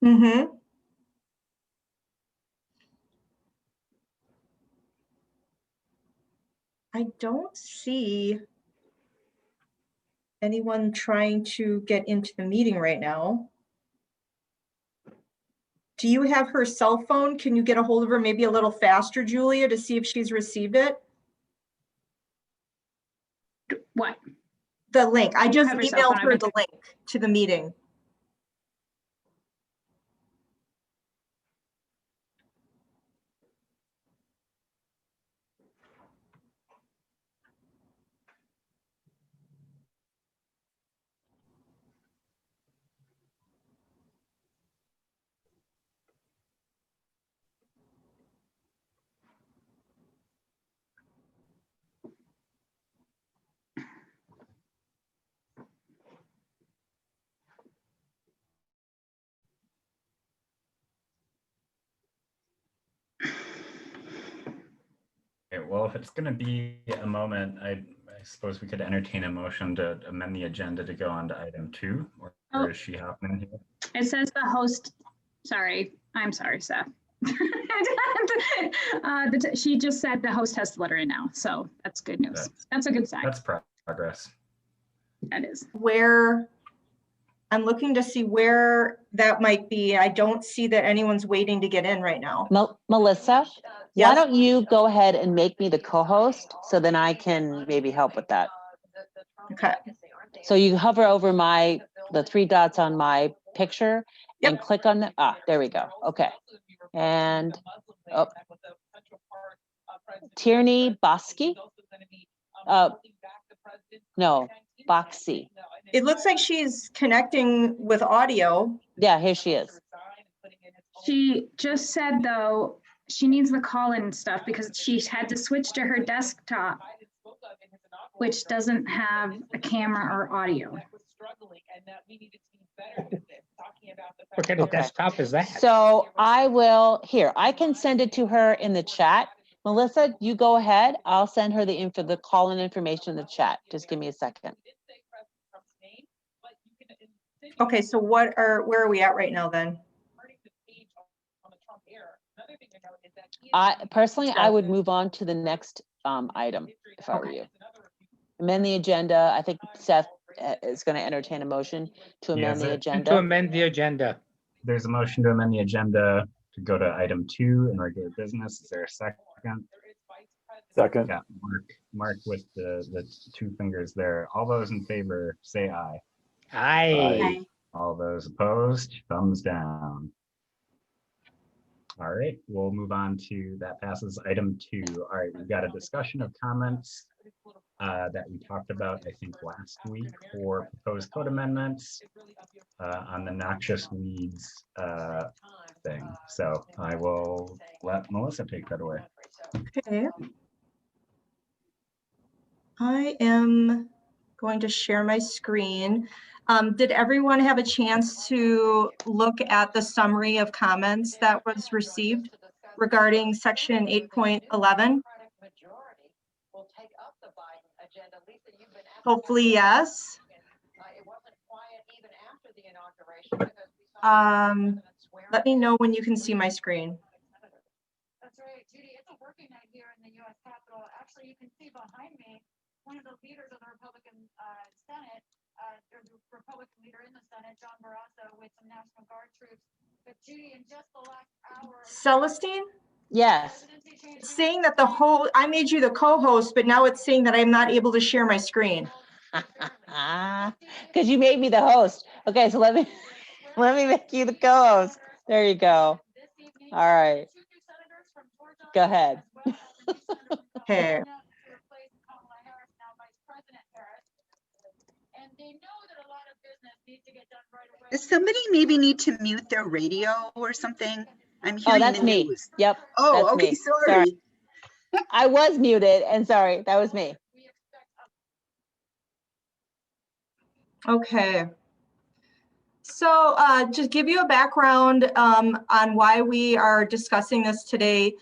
Mm-hmm. I don't see anyone trying to get into the meeting right now. Do you have her cell phone? Can you get a hold of her maybe a little faster, Julia, to see if she's received it? What? The link. I just Have her cell emailed phone. her the link to the meeting. Okay, well, if it's going to be a moment, I suppose we could entertain a motion to amend the agenda to go on to item 2, or is she hopping in here? It says the host, sorry, I'm sorry, Seth. She just said the host has to let her in now, so that's good news. That's a good sign. That's progress. That is. Where, I'm looking to see where that might be. I don't see that anyone's waiting to get in right now. Melissa, Yes? why don't you go ahead and make me the co-host so then I can maybe help with that. Okay. So you hover over the 3 dots on my picture and click on the, there we go. Okay. And Tierney Bosky? No, Boxy. It looks like she's connecting with audio. Yeah, here she is. She just said, though, she needs the call-in stuff because she had to switch to her desktop, which doesn't have a camera or audio. What kind of desktop is that? So I can send it to her in the chat. Melissa, you go ahead. I'll send her the call-in information in the chat. Just give me a second. Okay, so where are we at right now then? I would move on to the next item if I were you. Amend the agenda. I think Seth is going to entertain a motion to amend the agenda. To amend the agenda. There's a motion to amend the agenda to go to item 2 in regular business. Is there a second? Second. Yeah, Mark with the 2 fingers there. All those in favor, say aye. Aye. All those opposed, thumbs down. All right, we'll move on to, that passes item 2. All right, we've got a discussion of comments that we talked about, I think, last week for proposed code amendments on the noxious weeds thing. So I will let Melissa take that away. Okay. I am going to share my screen. Did everyone have a chance to look at the summary of comments that was received regarding section 8.11? Hopefully, yes. Let me know when you can see my screen. That's right, Judy. It's a working night here in the U.S. Capitol. Actually, you can see behind me one of the leaders of the Republican Senate, or the Republican leader in the Senate, John Barrasso, with some National Guard troops. But Judy, in just the last hour, Celestine? Yes. It's saying that I made you the co-host, but now it's saying that I'm not able to share my screen. Because you made me the host. Okay, so let me make you the co-host. There you go. All right. Go ahead. Okay. Does somebody maybe need to mute their radio or something? I'm hearing that's the me. news. Yep. Oh, that's okay. me. Sorry. I was muted, and sorry, that was me. Okay. So just give you a background on why we are discussing this today.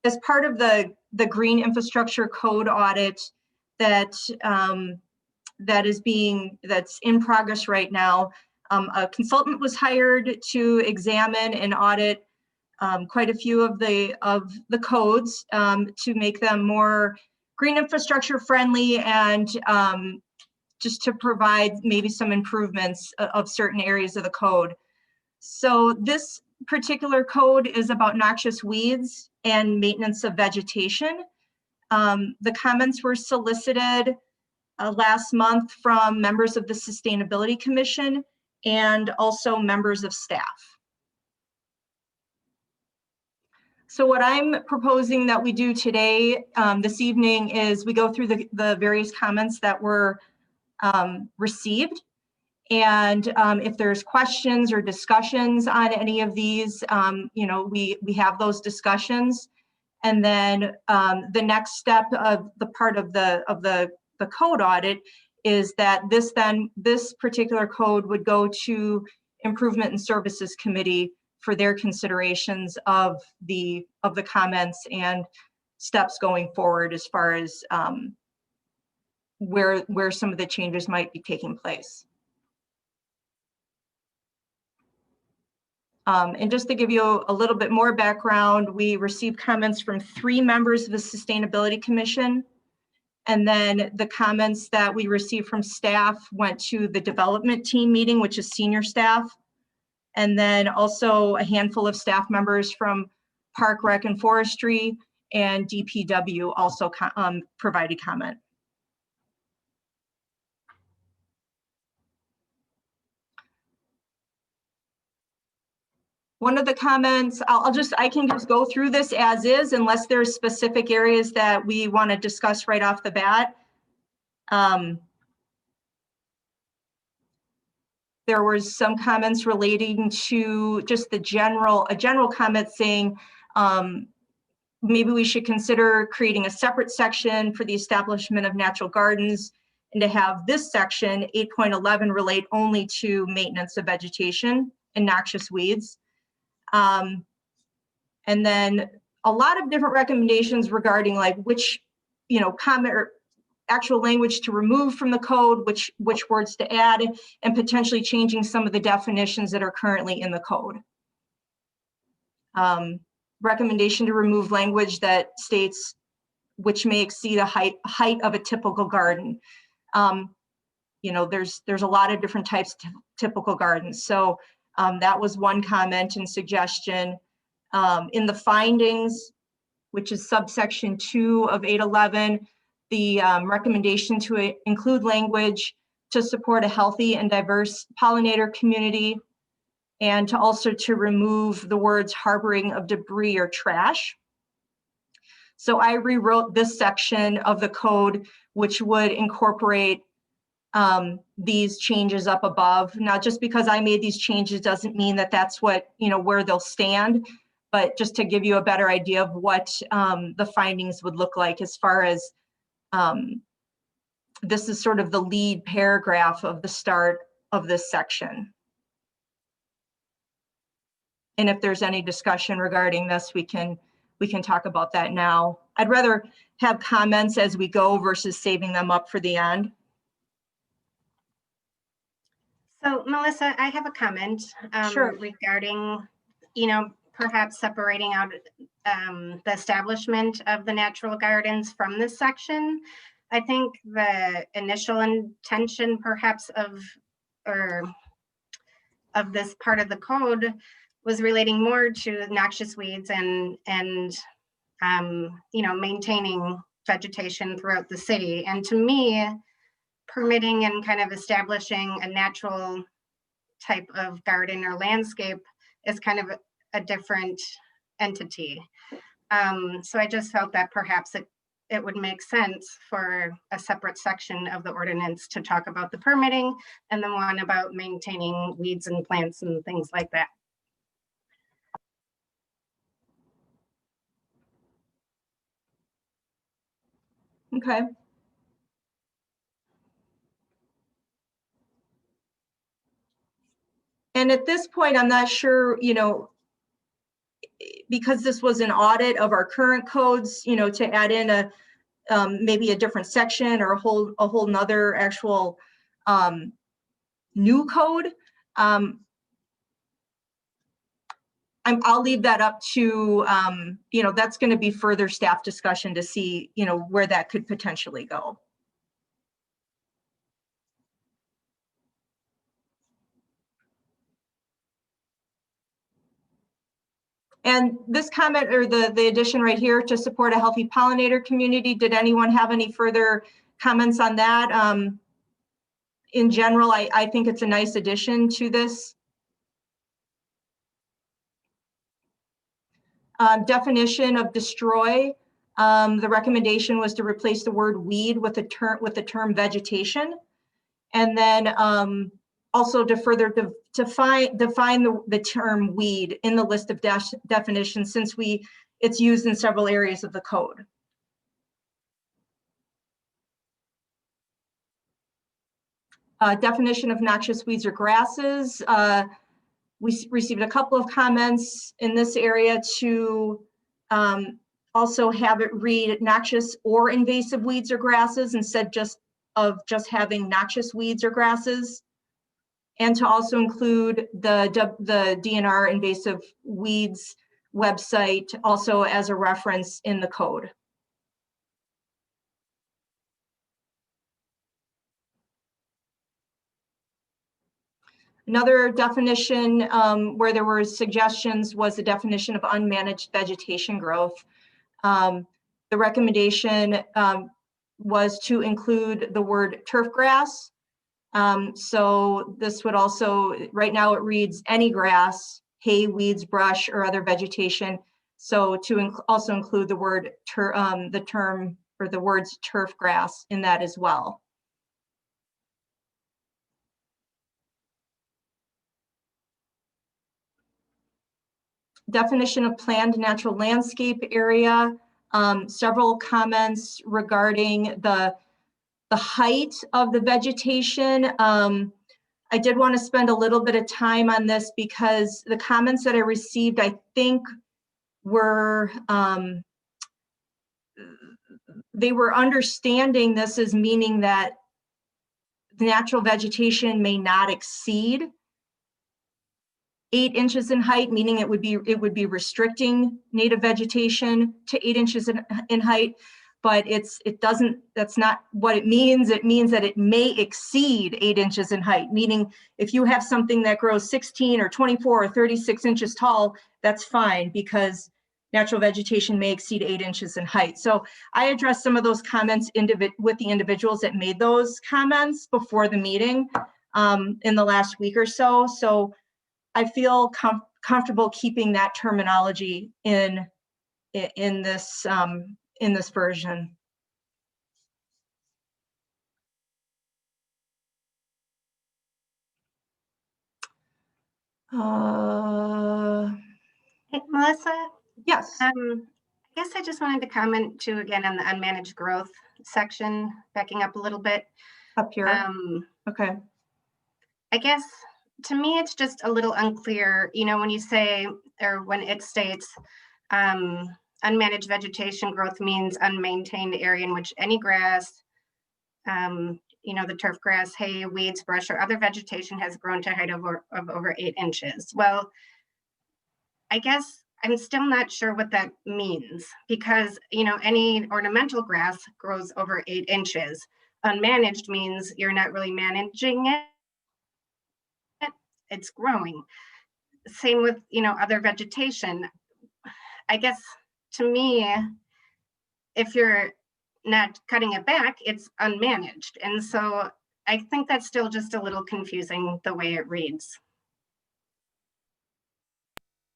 As part of the Green Infrastructure Code audit that that's in progress right now. A consultant was hired to examine and audit quite a few of the codes to make them more green infrastructure friendly and just to provide maybe some improvements of certain areas of the code. So this particular code is about noxious weeds and maintenance of vegetation. The comments were solicited last month from members of the Sustainability Commission and also members of staff. So what I'm proposing that we do today, this evening, is we go through the various comments that were received. And if there's questions or discussions on any of these, you know, we have those discussions. And then the next step of the part of the code audit is that this particular code would go to Improvement and Services Committee for their considerations of the comments and steps going forward as far as where some of the changes might be taking place. And just to give you a little bit more background, we received comments from 3 members of the Sustainability Commission. And then the comments that we received from staff went to the development team meeting, which is senior staff. And then also a handful of staff members from Park, Rec, and Forestry and DPW also provided comment. One of the comments, I can just go through this as is unless there's specific areas that we want to discuss right off the bat. There was some comments relating to just a general comment saying maybe we should consider creating a separate section for the establishment of natural gardens and to have this section 8.11 relate only to maintenance of vegetation and noxious weeds. And then a lot of different recommendations regarding like which, you know, comment or actual language to remove from the code, which words to add, and potentially changing some of the definitions that are currently in the code. Recommendation to remove language that states which may exceed a height of a typical garden. You know, there's a lot of different types of typical gardens. So that was one comment and suggestion. In the findings, which is subsection 2 of 811, the recommendation to include language to support a healthy and diverse pollinator community, and to also to remove the words harboring of debris or trash. So I rewrote this section of the code, which would incorporate these changes up above. Now, just because I made these changes doesn't mean that that's what, you know, where they'll stand, but just to give you a better idea of what the findings would look like as far as this is sort of the lead paragraph of the start of this section. And if there's any discussion regarding this, we can talk about that now. I'd rather have comments as we go versus saving them up for the end. So Melissa, I have a comment Sure. regarding, you know, perhaps separating out the establishment of the natural gardens from this section. I think the initial intention perhaps of this part of the code was relating more to noxious weeds and you know, maintaining vegetation throughout the city. And to me, permitting and kind of establishing a natural type of garden or landscape is kind of a different entity. So I just felt that perhaps it would make sense for a separate section of the ordinance to talk about the permitting and the one about maintaining weeds and plants and things like that. Okay. And at this point, I'm not sure, you know, because this was an audit of our current codes, you know, to add in maybe a different section or a whole nother actual new code. I'll leave that up to, that's going to be further staff discussion to see, where that could potentially go. And this comment or the addition right here to support a healthy pollinator community, did anyone have any further comments on that? In general, I think it's a nice addition to this. Definition of destroy. The recommendation was to replace the word weed with the term vegetation. And then also to further define the term weed in the list of definitions, since it's used in several areas of the code. Definition of noxious weeds or grasses. We received a couple of comments in this area to also have it read noxious or invasive weeds or grasses instead of just having noxious weeds or grasses, and to also include the DNR invasive weeds website also as a reference in the code. Another definition where there were suggestions was the definition of unmanaged vegetation growth. The recommendation was to include the word turf grass. So this would also, right now it reads any grass, hay, weeds, brush, or other vegetation. So to also include the word, the term or the words turf grass in that as well. Definition of planned natural landscape area. Several comments regarding the height of the vegetation. I did want to spend a little bit of time on this because the comments that I received, I think, were they were understanding this as meaning that the natural vegetation may not exceed 8 inches in height, meaning it would be restricting native vegetation to 8 inches in height. But that's not what it means. It means that it may exceed 8 inches in height, meaning if you have something that grows 16 or 24 or 36 inches tall, that's fine because natural vegetation may exceed 8 inches in height. So I addressed some of those comments with the individuals that made those comments before the meeting in the last week or so. So I feel comfortable keeping that terminology in this version. Hey, Melissa? Yes. I guess I just wanted to comment too, again, on the unmanaged growth section, backing up a little bit. Up here. Okay. I guess to me, it's just a little unclear, when you say, or when it states, unmanaged vegetation growth means unmaintained area in which any grass, the turf grass, hay, weeds, brush, or other vegetation has grown to a height of over 8 inches. Well, I guess I'm still not sure what that means because, any ornamental grass grows over 8 inches. Unmanaged means you're not really managing it. It's growing. Same with, other vegetation. I guess to me, if you're not cutting it back, it's unmanaged. And so I think that's still just a little confusing the way it reads.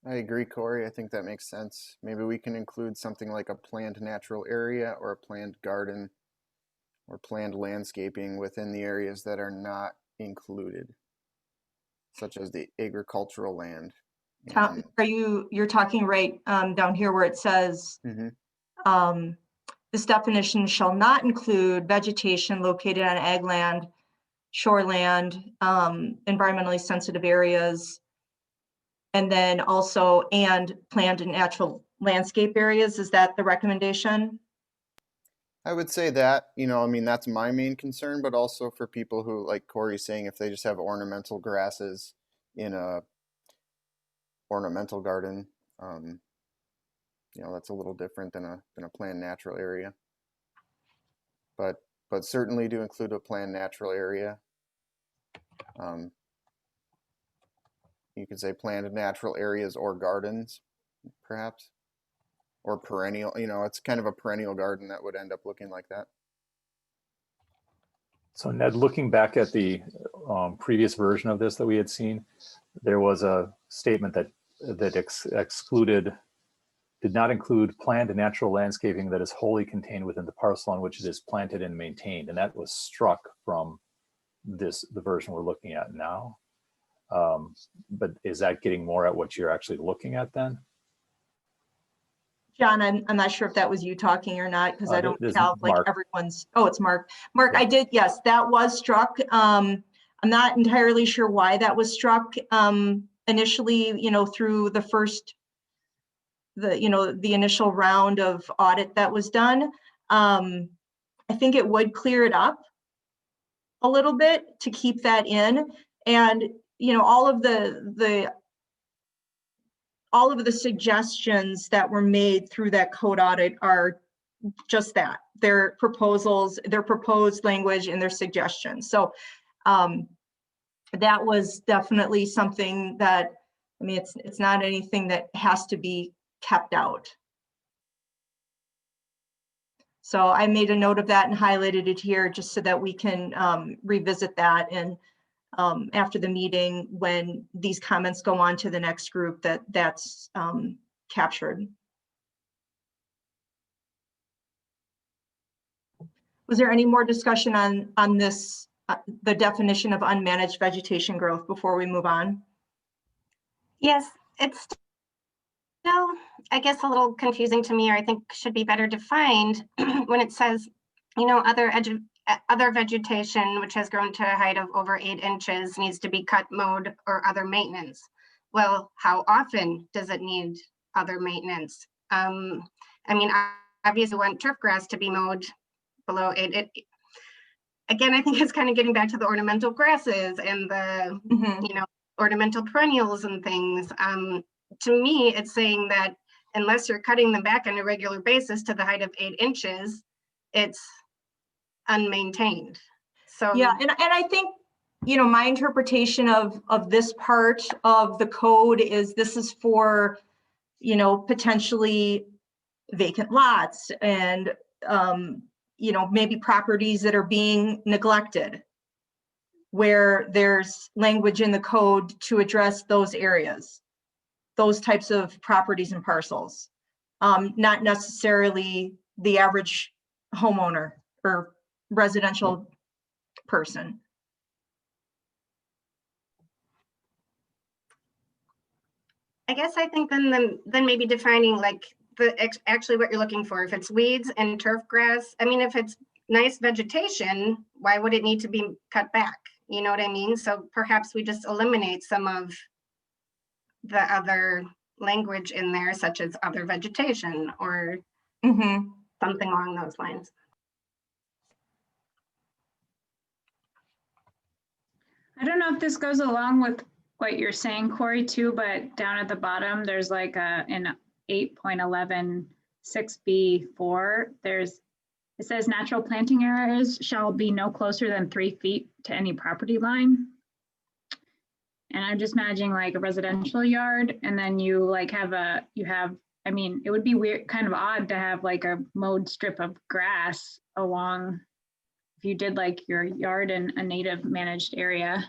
I agree, Corey. I think that makes sense. Maybe we can include something like a planned natural area or a planned garden or planned landscaping within the areas that are not included, such as the agricultural land. You're talking right down here where it says, this definition shall not include vegetation located on ag land, shoreland, environmentally sensitive areas, and then also planned and natural landscape areas. Is that the recommendation? I would say that, you know, I mean, that's my main concern, but also for people who, like Corey's saying, if they just have ornamental grasses in a ornamental garden, you know, that's a little different than a planned natural area. But certainly to include a planned natural area. You could say planned natural areas or gardens, perhaps, or perennial, you know, it's kind of a perennial garden that would end up looking like that. So Ned, looking back at the previous version of this that we had seen, there was a statement that excluded, did not include planned natural landscaping that is wholly contained within the parcel on which it is planted and maintained. And that was struck from the version we're looking at now. But is that getting more at what you're actually looking at then? John, I'm not sure if that was you talking or not, because I don't This is have like Mark. everyone's, oh, it's Mark. Mark, Yeah. I did, yes, that was struck. I'm not entirely sure why that was struck initially, you know, through the first, the initial round of audit that was done. I think it would clear it up a little bit to keep that in. And, you know, all of the suggestions that were made through that code audit are just that. Their proposals, their proposed language and their suggestions. So that was definitely something that, I mean, it's not anything that has to be kept out. So I made a note of that and highlighted it here just so that we can revisit that, and after the meeting, when these comments go on to the next group, that's captured. Was there any more discussion on this, the definition of unmanaged vegetation growth before we move on? Yes, it's still, I guess, a little confusing to me, or I think should be better defined when it says, you know, other vegetation which has grown to a height of over 8 inches needs to be cut, mowed, or other maintenance. Well, how often does it need other maintenance? I mean, obviously we want turf grass to be mowed below 8. Again, I think it's kind of getting back to the ornamental grasses and the, you know, ornamental perennials and things. To me, it's saying that unless you're cutting them back on a regular basis to the height of 8 inches, it's unmaintained. So yeah, and I think, you know, my interpretation of this part of the code is this is for, you know, potentially vacant lots and you know, maybe properties that are being neglected, where there's language in the code to address those areas, those types of properties and parcels, not necessarily the average homeowner or residential person. I guess I think then maybe defining like actually what you're looking for. If it's weeds and turf grass, I mean, if it's nice vegetation, why would it need to be cut back? You know what I mean? So perhaps we just eliminate some of the other language in there, such as other vegetation or something along those lines. I don't know if this goes along with what you're saying, Corey, too, but down at the bottom, there's like in 8.11 6B4, it says natural planting areas shall be no closer than 3 feet to any property line. And I'm just imagining like a residential yard, and then you like I mean, it would be weird, kind of odd to have like a mowed strip of grass along, if you did like your yard in a native managed area.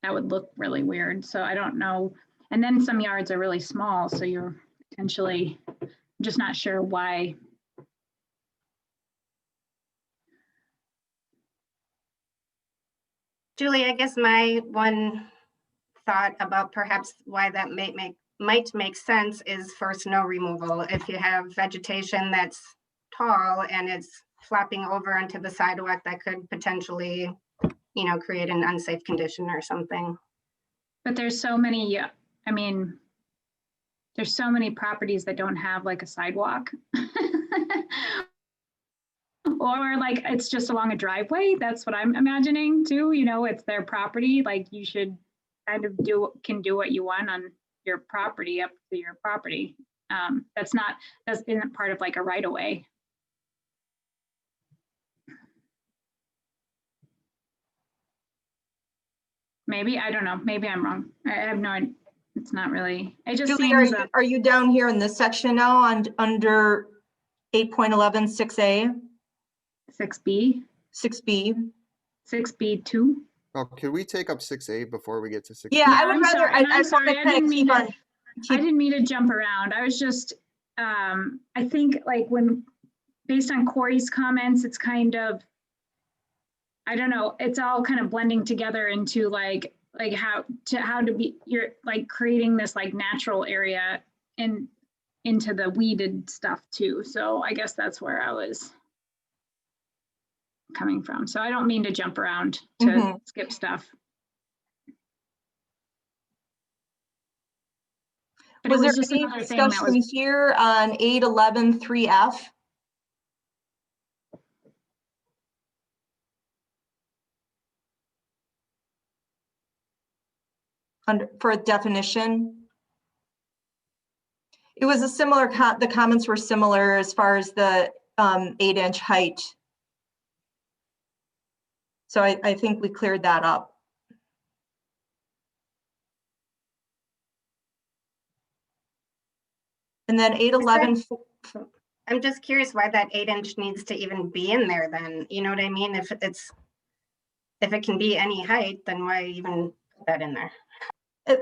That would look really weird. So I don't know. And then some yards are really small, so you're potentially just not sure why. Julie, I guess my one thought about perhaps why that might make sense is for snow removal. If you have vegetation that's tall and it's flapping over onto the sidewalk, that could potentially, you know, create an unsafe condition or something. But there's so many, I mean, there's so many properties that don't have like a sidewalk. Or like it's just along a driveway. That's what I'm imagining too. You know, it's their property. Like you should kind of can do what you want on your property up to your property. That isn't part of like a right of way. Maybe, I don't know. Maybe I'm wrong. I have no idea. It's not really, it just Julie, seems. are you down here in this section now under 8.11 6A? 6B, 6B? 6B2. Oh, could we take up 6A before we get to 6? Yeah, I would I'm rather, sorry, and I'm sorry, I didn't mean to, I keep, didn't mean to jump around. I was just, I think like based on Corey's comments, it's kind of, I don't know, it's all kind of blending together into like how to be, you're like creating this like natural area into the weeded stuff too. So I guess that's where I was coming from. So I don't mean to jump around to skip stuff. But was it was there just any another thing that discussion was, here on 8.11 3F? For a definition? It was a similar, the comments were similar as far as the 8-inch height. So I think we cleared that up. And then 8.11. I'm just curious why that 8-inch needs to even be in there then. You know what I mean? If it can be any height, then why even put that in there?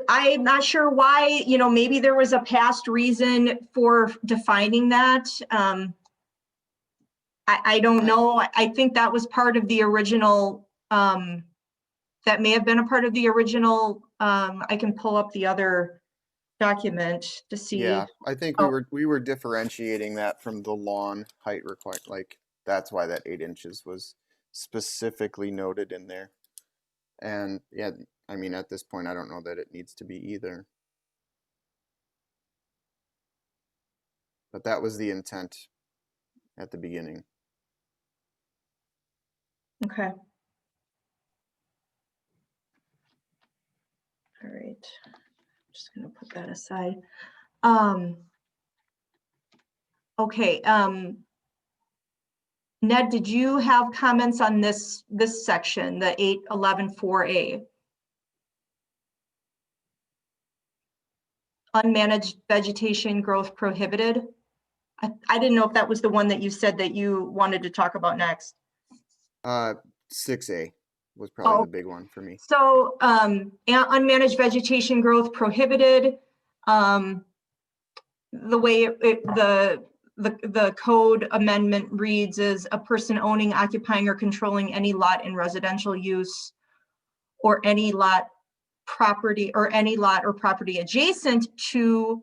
I'm not sure why, you know, maybe there was a past reason for defining that. I don't know. I think that was part of the original, that may have been a part of the original. I can pull up the other document to see. Yeah, I think we were differentiating that from the lawn height required. Like that's why that 8 inches was specifically noted in there. And yeah, I mean, at this point, I don't know that it needs to be either. But that was the intent at the beginning. Okay. All right. Just gonna put that aside. Okay. Ned, did you have comments on this section, the 8.11 4A? Unmanaged vegetation growth prohibited. I didn't know if that was the one that you said that you wanted to talk about next. 6A was probably the big one for me. So unmanaged vegetation growth prohibited. The way the code amendment reads is a person owning, occupying, or controlling any lot in residential use or any lot property or any lot or property adjacent to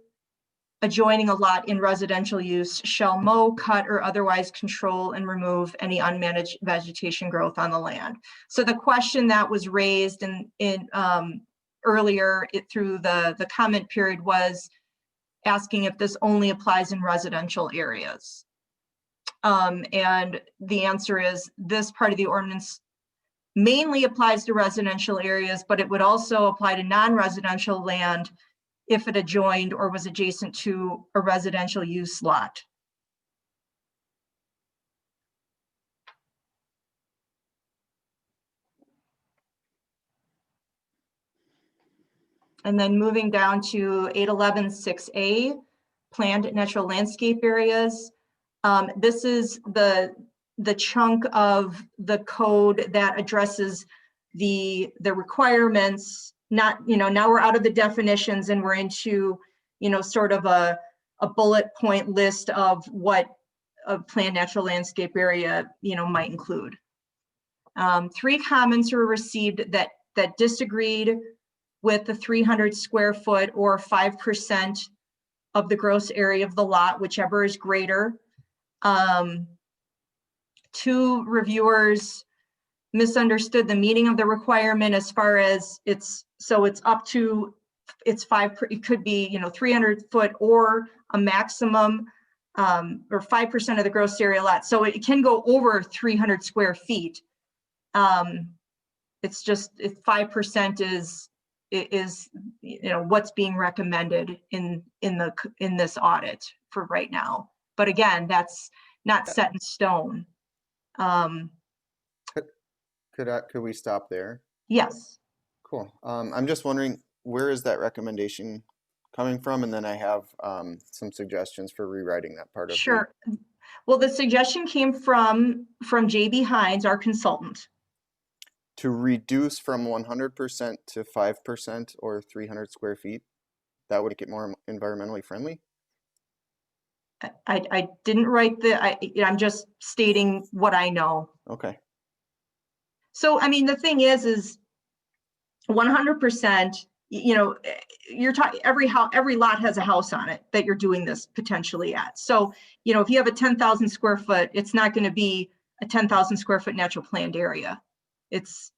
adjoining a lot in residential use shall mow, cut, or otherwise control and remove any unmanaged vegetation growth on the land. So the question that was raised in earlier through the comment period was asking if this only applies in residential areas. And the answer is this part of the ordinance mainly applies to residential areas, but it would also apply to non-residential land if it adjoined or was adjacent to a residential use lot. And then moving down to 8.11 6A, planned natural landscape areas. This is the chunk of the code that addresses the requirements. Not, you know, now we're out of the definitions and we're into, you know, sort of a bullet point list of what a planned natural landscape area, you know, might include. 3 comments were received that disagreed with the 300 square foot or 5% of the gross area of the lot, whichever is greater. 2 reviewers misunderstood the meaning of the requirement as far as it's up to it could be, 300 foot or a maximum, or 5% of the gross area lot. So it can go over 300 square feet. It's just, 5% is what's being recommended in this audit for right now. But again, that's not set in stone. Could we stop there? Yes. Cool. I'm just wondering, where is that recommendation coming from? And then I have some suggestions for rewriting that part of Sure. Well, the suggestion came from JB Hines, our consultant. to reduce from 100% to 5% or 300 square feet. That would make it more environmentally friendly. I didn't write I'm just stating what I know. Okay. So, I mean, the thing is 100%, you're talking, every lot has a house on it that you're doing this potentially at. So, if you have a 10,000 square foot, it's not going to be a 10,000 square foot natural planned area. It's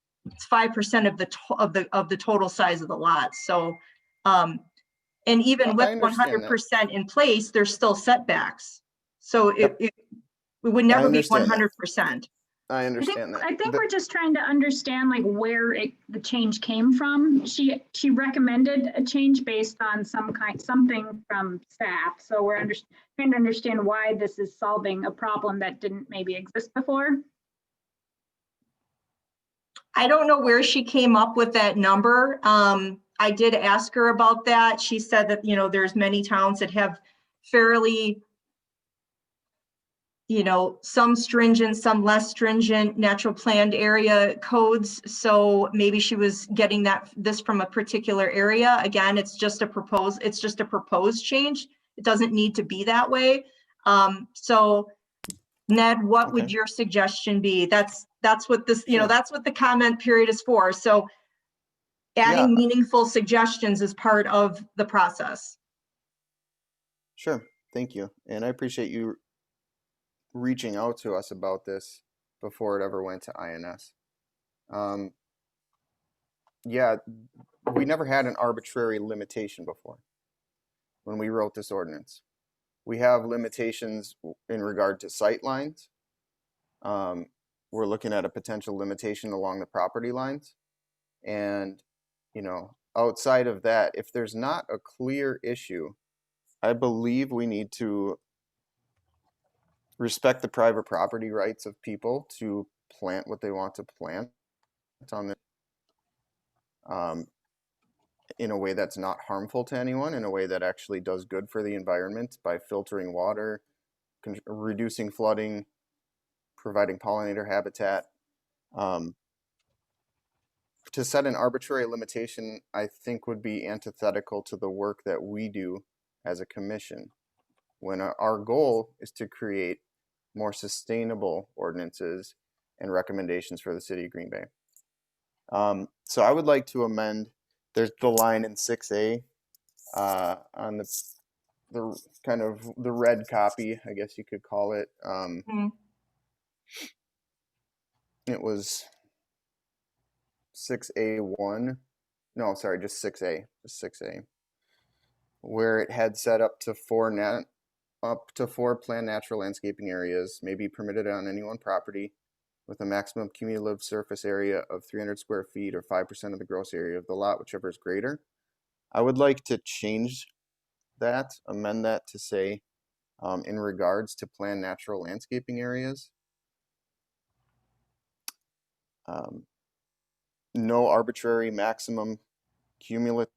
5% of the total size of the lot. So, and even with 100% in place, there's still setbacks. So it would never be 100%. I understand that. I think we're just trying to understand like where the change came from. She recommended a change based on something from staff. So we're trying to understand why this is solving a problem that didn't maybe exist before. I don't know where she came up with that number. I did ask her about that. She said that, there's many towns that have fairly, some stringent, some less stringent natural planned area codes. So maybe she was getting this from a particular area. Again, it's just a proposed change. It doesn't need to be that way. So Ned, what would your suggestion be? That's what this, that's what the comment period is for. So adding meaningful suggestions is part of the process. Sure, thank you. And I appreciate you reaching out to us about this before it ever went to INS. We never had an arbitrary limitation before when we wrote this ordinance. We have limitations in regard to sight lines. We're looking at a potential limitation along the property lines. And, outside of that, if there's not a clear issue, I believe we need to respect the private property rights of people to plant what they want to plant on the, in a way that's not harmful to anyone, in a way that actually does good for the environment by filtering water, reducing flooding, providing pollinator habitat. To set an arbitrary limitation, I think would be antithetical to the work that we do as a commission, when our goal is to create more sustainable ordinances and recommendations for the city of Green Bay. So I would like to amend, there's the line in 6A on the kind of the red copy, I guess you could call it. It was 6A1, no, sorry, just 6A, where it had set up to four planned natural landscaping areas may be permitted on any one property with a maximum cumulative surface area of 300 square feet or 5% of the gross area of the lot, whichever is greater. I would like to change that, amend that to say, in regards to planned natural landscaping areas, no arbitrary maximum cumulative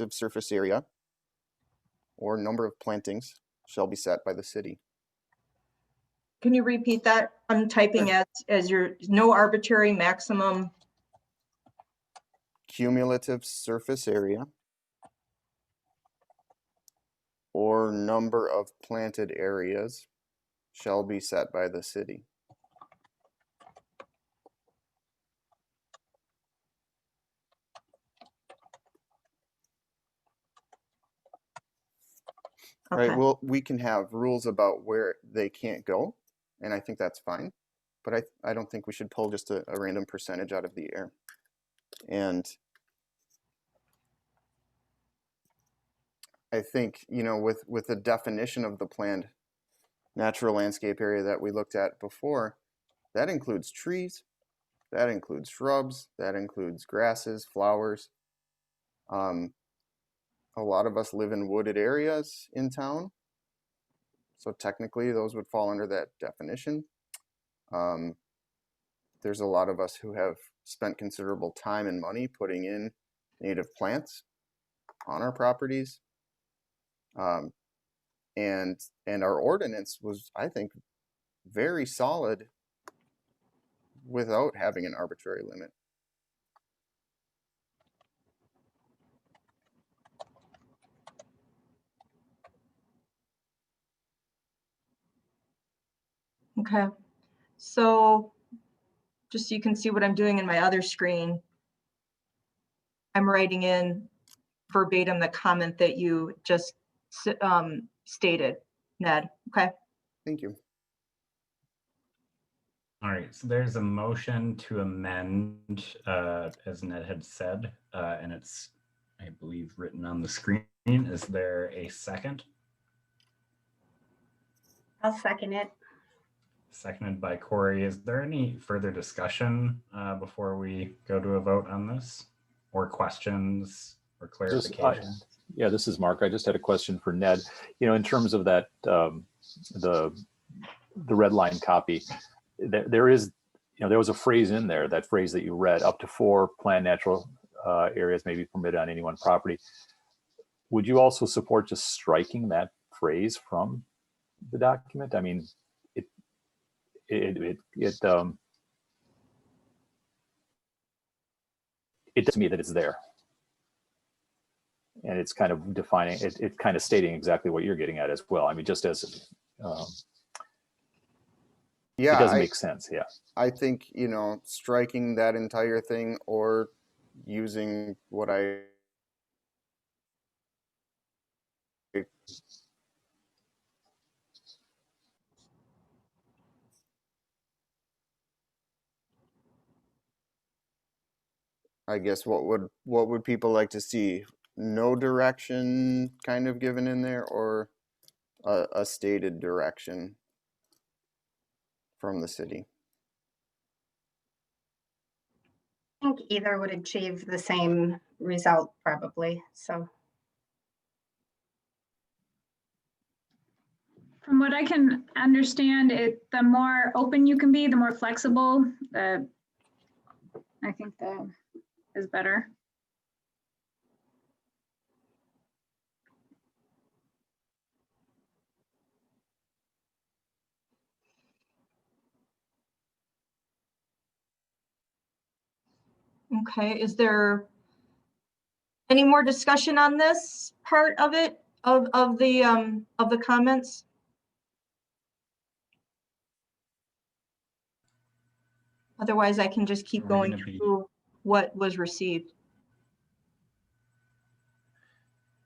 surface area or number of plantings shall be set by the city. Can you repeat that? I'm typing as your no arbitrary maximum. Cumulative surface area or number of planted areas shall be set by the city. Okay. Right. Well, we can have rules about where they can't go, and I think that's fine. But I don't think we should pull just a random percentage out of the air. And I think, you know, with the definition of the planned natural landscape area that we looked at before, that includes trees, that includes shrubs, that includes grasses, flowers. A lot of us live in wooded areas in town, so technically those would fall under that definition. There's a lot of us who have spent considerable time and money putting in native plants on our properties. And our ordinance was, I think, very solid without having an arbitrary limit. Okay, so just so you can see what I'm doing in my other screen, I'm writing in verbatim the comment that you just stated, Ned. Okay. Thank you. All right, so there's a motion to amend, as Ned had said, and it's, I believe, written on the screen. Is there a second? I'll second it. Seconded by Corey. Is there any further discussion before we go to a vote on this, or questions or clarification? Yeah, this is Mark. I just had a question for Ned. You know, in terms of that, the red line copy, there is, you know, there was a phrase in there, that phrase that you read, up to 4 planned natural areas may be permitted on any one property. Would you also support just striking that phrase from the document? I mean, it does me that it's there, and it's kind of defining it. It's kind of stating exactly what you're getting at as well. I mean, just as Yeah, it doesn't make sense. Yeah, I think, you know, striking that entire thing or using what I guess what would people like to see? No direction kind of given in there, or a stated direction from the city? I think either would achieve the same result probably, so. From what I can understand, the more open you can be, the more flexible, I think that is better. Okay, is there any more discussion on this part of it, of the comments? Otherwise, I can just keep We're going gonna be- through what was received.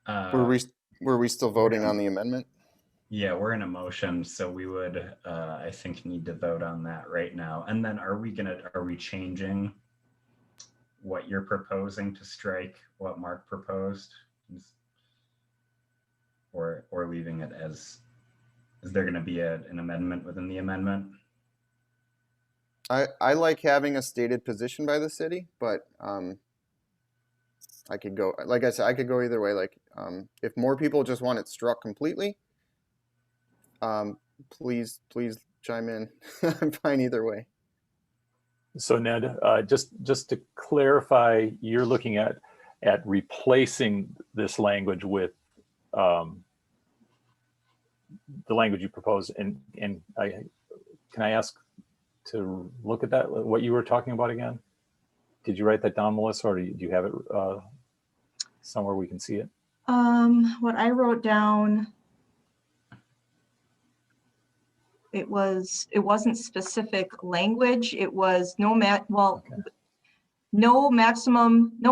Were we still voting on the amendment? Yeah, we're in a motion, so we would, I think, need to vote on that right now. And then are we changing what you're proposing to strike what Mark proposed? Or leaving it as, is there gonna be an amendment within the amendment? I like having a stated position by the city, but I could go, like I said, I could go either way. Like, if more people just want it struck completely, please chime in. I'm fine either way. So Ned, just to clarify, you're looking at replacing this language with the language you proposed, and can I ask to look at that, what you were talking about again? Did you write that down, Melissa, or do you have it somewhere we can see it? What I wrote down, it wasn't specific language. It was no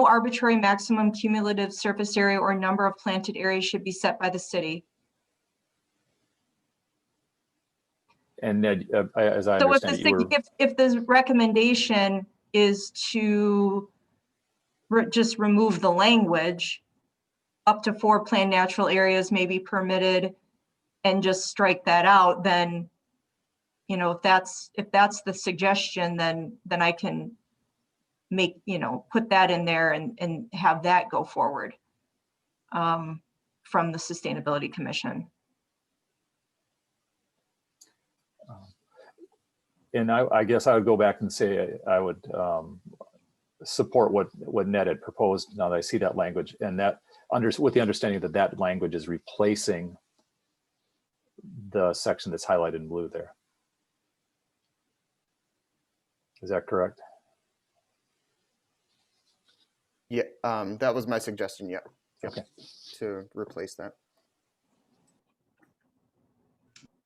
arbitrary maximum cumulative surface area or number of planted areas should be set by the city. And Ned, as I So understand it, if the recommendation is to just remove the language, up to 4 planned natural areas may be permitted and just strike that out, then, you know, if that's the suggestion, then I can make, you know, put that in there and have that go forward from the Sustainability Commission. And I guess I would go back and say I would support what Ned had proposed now that I see that language, and that with the understanding that that language is replacing the section that's highlighted in blue there. Is that correct? Yeah, that was my suggestion. Yeah. Okay. To replace that.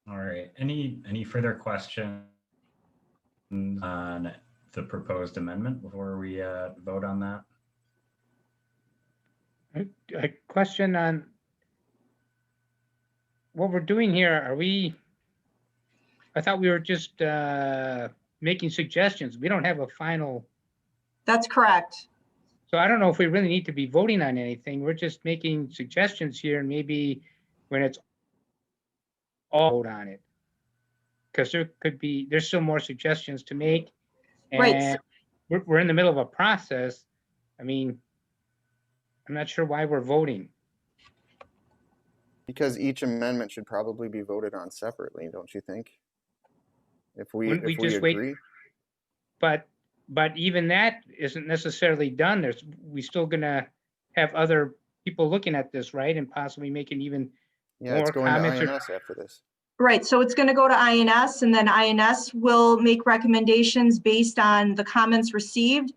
All right. Any further questions on the proposed amendment before we vote on that? A question on what we're doing here. I thought we were just making suggestions. We don't have a final. That's correct. So I don't know if we really need to be voting on anything. We're just making suggestions here, and maybe when it's all vote on it. Because there's still more suggestions to make. And Right. we're in the middle of a process. I mean, I'm not sure why we're voting. Because each amendment should probably be voted on separately, don't you think? If we agree. But even that isn't necessarily done. We still gonna have other people looking at this, right? And possibly making even Yeah, it's more going to comments. INS after this. Right, so it's going to go to INS, and then INS will make recommendations based on the comments received,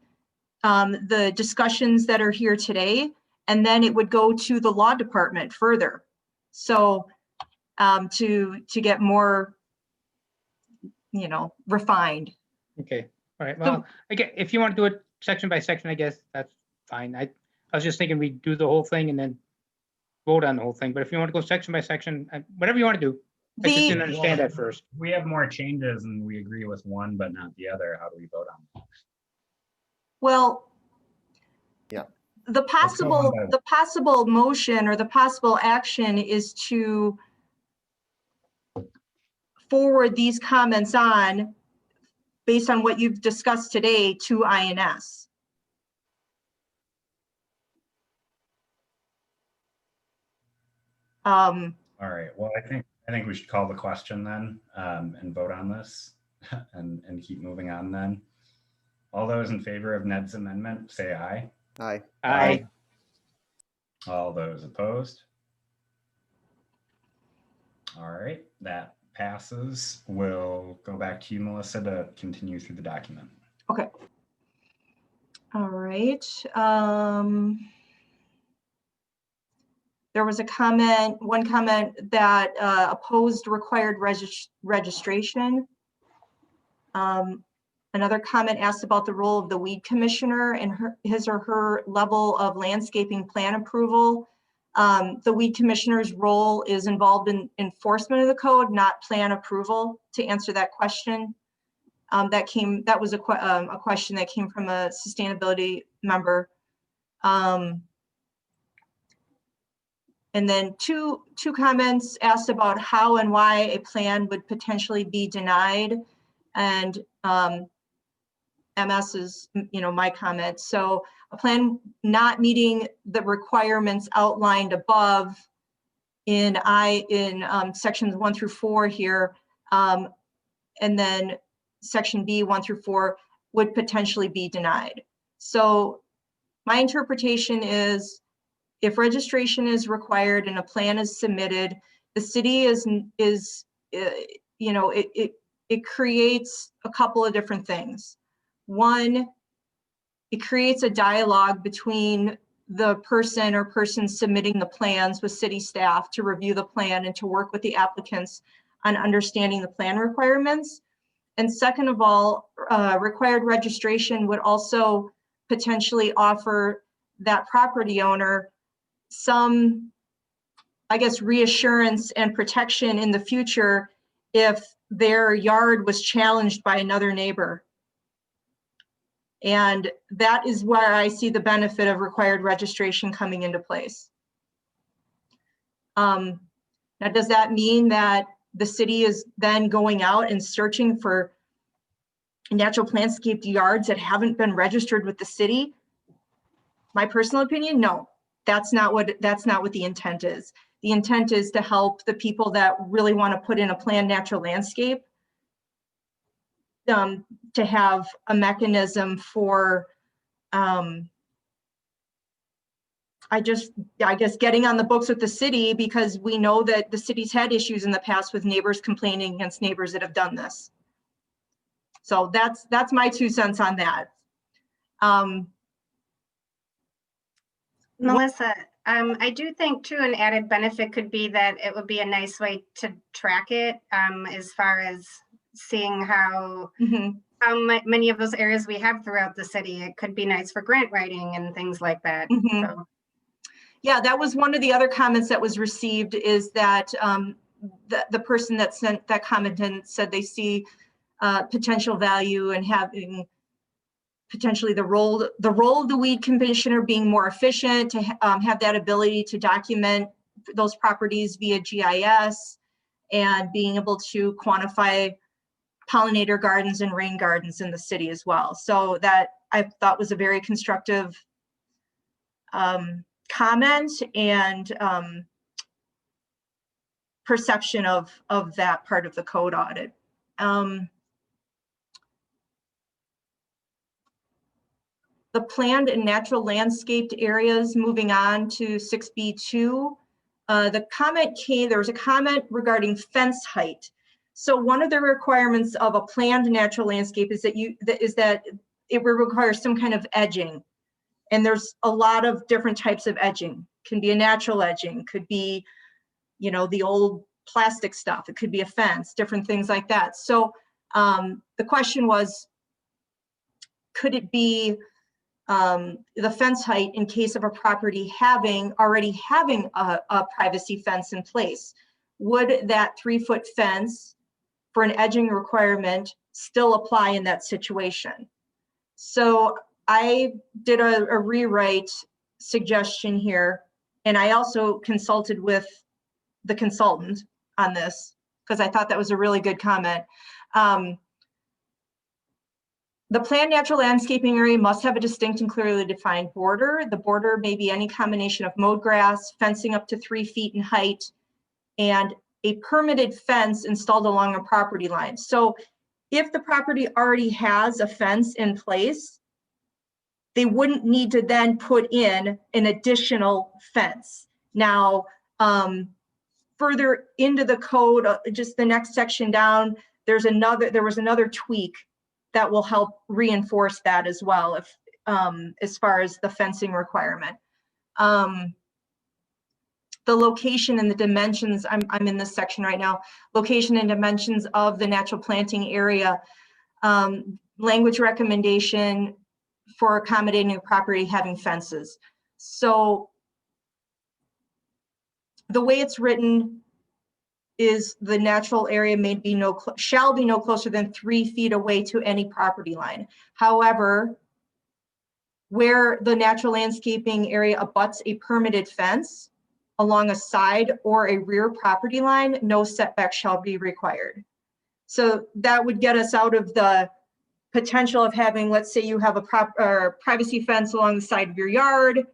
the discussions that are here today, and then it would go to the law department further. So to get more, you know, refined. Okay, all right. Well, again, if you want to do it section by section, I guess that's fine. I was just thinking we'd do the whole thing and then vote on the whole thing. But if you want to go section by section, whatever you want to do. I just didn't understand that first. If we have more changes and we agree with one but not the other, how do we vote on that? Well, yeah, the possible motion or the possible action is to forward these comments on based on what you've discussed today to INS. All right. Well, I think we should call the question then and vote on this and keep moving on then. All those in favor of Ned's amendment, say aye. Aye. Aye. All those opposed? All right, that passes. We'll go back to you, Melissa, to continue through the document. Okay. All right. There was one comment that opposed required registration. Another comment asked about the role of the weed commissioner and his or her level of landscaping plan approval. The weed commissioner's role is involved in enforcement of the code, not plan approval, to answer that question. That was a question that came from a sustainability member. And then two comments asked about how and why a plan would potentially be denied, and MS is, you know, my comment. So a plan not meeting the requirements outlined above in sections 1 through 4 here, and then section B 1 through 4 would potentially be denied. So my interpretation is, if registration is required and a plan is submitted, the city you know, it creates a couple of different things. One, it creates a dialogue between the person or persons submitting the plans with city staff to review the plan and to work with the applicants on understanding the plan requirements. And second of all, required registration would also potentially offer that property owner some, I guess, reassurance and protection in the future if their yard was challenged by another neighbor. And that is where I see the benefit of required registration coming into place. Now, does that mean that the city is then going out and searching for natural landscaped yards that haven't been registered with the city? My personal opinion, no, that's not what the intent is. The intent is to help the people that really want to put in a planned natural landscape, to have a mechanism for, I guess getting on the books with the city, because we know that the city's had issues in the past with neighbors complaining against neighbors that have done this. So that's my 2 cents on that. Melissa, I do think too, an added benefit could be that it would be a nice way to track it, as far as seeing how many of those areas we have throughout the city. It could be nice for grant writing and things like that. So. Yeah, that was one of the other comments that was received, is that the person that sent that comment and said they see potential value in having potentially the role of the weed commissioner being more efficient, to have that ability to document those properties via GIS, and being able to quantify pollinator gardens and rain gardens in the city as well. So that I thought was a very constructive comment and perception of that part of the code audit. The planned and natural landscaped areas, moving on to 6B2. The comment came, there was a comment regarding fence height. So one of the requirements of a planned natural landscape is that it will require some kind of edging. And there's a lot of different types of edging. Can be a natural edging, could be, you know, the old plastic stuff. It could be a fence, different things like that. So the question was, could it be the fence height in case of a property already having a privacy fence in place? Would that 3-foot fence for an edging requirement still apply in that situation? So I did a rewrite suggestion here, and I also consulted with the consultant on this because I thought that was a really good comment. The planned natural landscaping area must have a distinct and clearly defined border. The border may be any combination of mowed grass, fencing up to 3 feet in height, and a permitted fence installed along a property line. So if the property already has a fence in place, they wouldn't need to then put in an additional fence. Now, further into the code, just the next section down, there was another tweak that will help reinforce that as well, if as far as the fencing requirement. The location and the dimensions, I'm in this section right now, location and dimensions of the natural planting area, language recommendation for accommodating a property having fences. So the way it's written is the natural area shall be no closer than 3 feet away to any property line. However, where the natural landscaping area abuts a permitted fence along a side or a rear property line, no setback shall be required. So that would get us out of the potential of having, let's say you have a privacy fence along the side of your yard,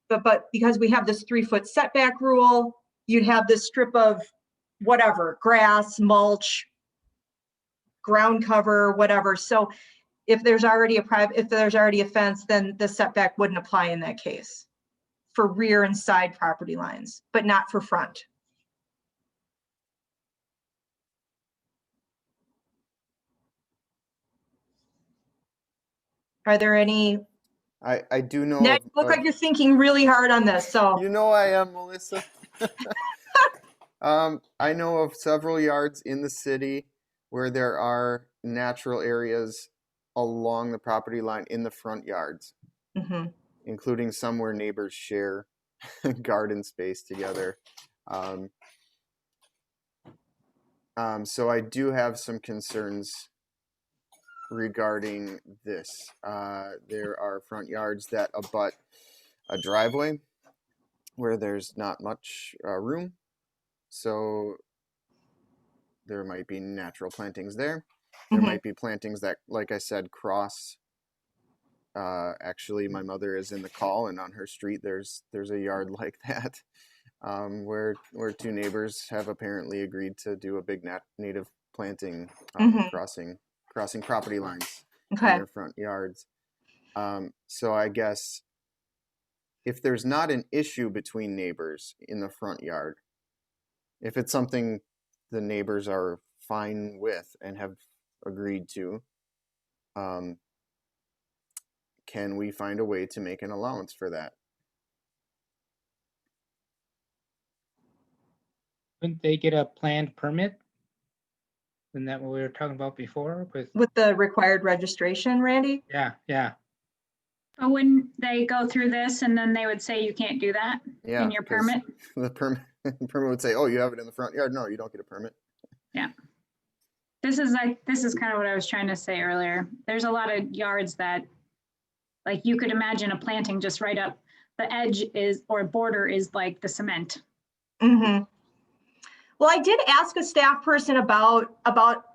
but because we have this 3-foot setback rule, you'd have this strip of whatever, grass, mulch, ground cover, whatever. So if there's already a fence, then the setback wouldn't apply in that case for rear and side property lines, but not for front. Are there any? I do know. Ned, look like you're thinking really hard on this. So you know I am, Melissa. I know of several yards in the city where there are natural areas along the property line in the front yards, including some where neighbors share garden space together. So I do have some concerns regarding this. There are front yards that abut a driveway where there's not much room So there might be natural plantings there. There Mhm. might be plantings that, like I said, cross. Actually, my mother is in the call, and on her street, there's a yard like that, where two neighbors have apparently agreed to do a big native planting, Mhm. crossing property lines in Okay. their front yards. So I guess if there's not an issue between neighbors in the front yard, if it's something the neighbors are fine with and have agreed to, can we find a way to make an allowance for that? Couldn't they get a planned permit? Isn't that what we were talking about before with, With the required registration, Randy? yeah. But wouldn't they go through this and then they would say you can't do that Yeah, in your 'cause permit? the permit would say, "Oh, you have it in the front yard." No, you don't get a permit. Yeah. This is kind of what I was trying to say earlier. There's a lot of yards that, like, you could imagine a planting just right up the edge is, or border is like the cement. Mm-hmm. Well, I did ask a staff person about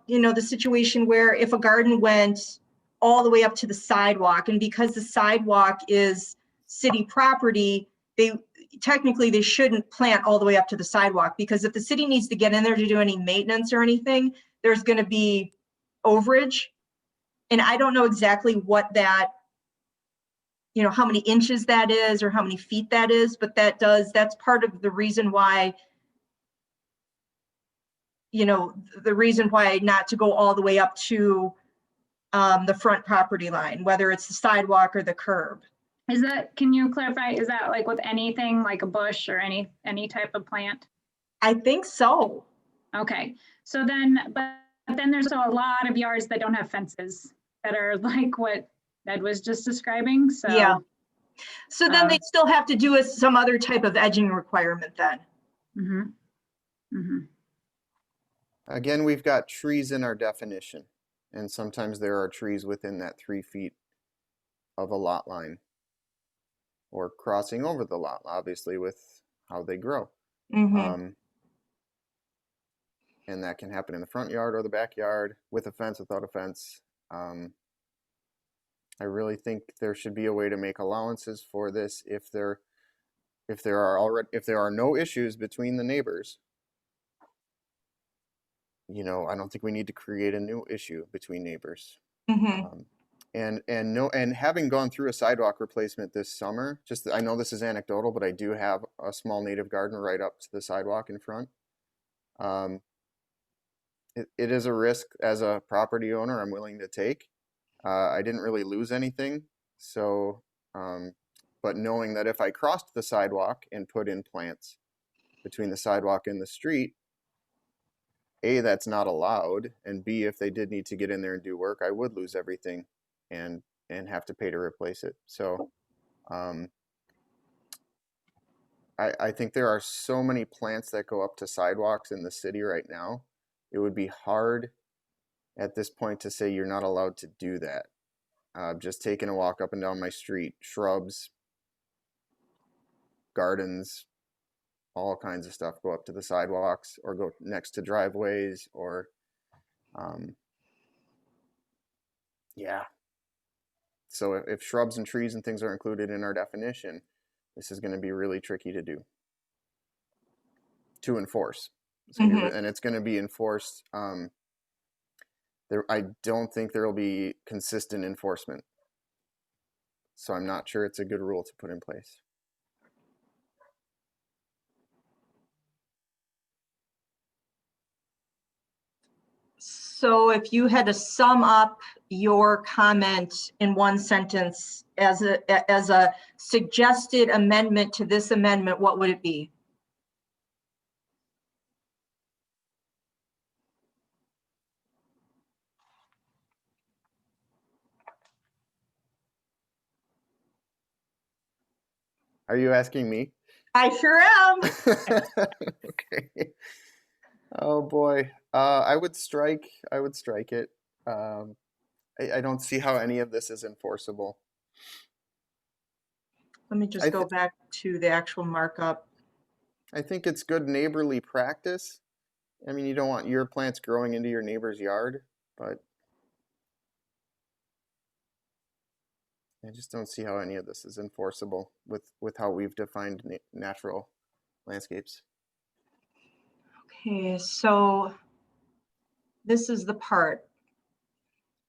the situation where if a garden went all the way up to the sidewalk, and because the sidewalk is city property, they shouldn't plant all the way up to the sidewalk, because if the city needs to get in there to do any maintenance or anything, there's going to be overage. And I don't know exactly what that, how many inches that is or how many feet that is, but that's part of the reason why, not to go all the way up to the front property line, whether it's the sidewalk or the curb. Can you clarify, is that like with anything like a bush or any type of plant? I think so. Okay, so then, but then there's a lot of yards that don't have fences that are like what Ed was just describing, so. Yeah. So then they still have to do some other type of edging requirement then. Mm-hmm. Mm-hmm. Again, we've got trees in our definition, and sometimes there are trees within that 3 feet of a lot line, or crossing over the lot, obviously, with how they grow. Mm-hmm. And that can happen in the front yard or the backyard, with a fence, without a fence. I really think there should be a way to make allowances for this if there are no issues between the neighbors. I don't think we need to create a new issue between neighbors. Mm-hmm. And having gone through a sidewalk replacement this summer, I know this is anecdotal, but I do have a small native garden right up to the sidewalk in front. It is a risk as a property owner I'm willing to take. I didn't really lose anything, so but knowing that if I crossed the sidewalk and put in plants between the sidewalk and the street, A, that's not allowed, and B, if they did need to get in there and do work, I would lose everything and have to pay to replace it. So I think there are so many plants that go up to sidewalks in the city right now. It would be hard at this point to say you're not allowed to do that. Just taking a walk up and down my street, shrubs, gardens, all kinds of stuff go up to the sidewalks or go next to driveways or yeah. So if shrubs and trees and things are included in our definition, this is going to be really tricky to do, to enforce. And it's going to be enforced. I don't think there will be consistent enforcement. So I'm not sure it's a good rule to put in place. So if you had to sum up your comment in one sentence as a suggested amendment to this amendment, what would it be? Are you asking me? I sure am. Okay. Oh boy. I would strike it. I don't see how any of this is enforceable. Let me just go back to the actual markup. I think it's good neighborly practice. I mean, you don't want your plants growing into your neighbor's yard, but I just don't see how any of this is enforceable with how we've defined natural landscapes. Okay, so this is the part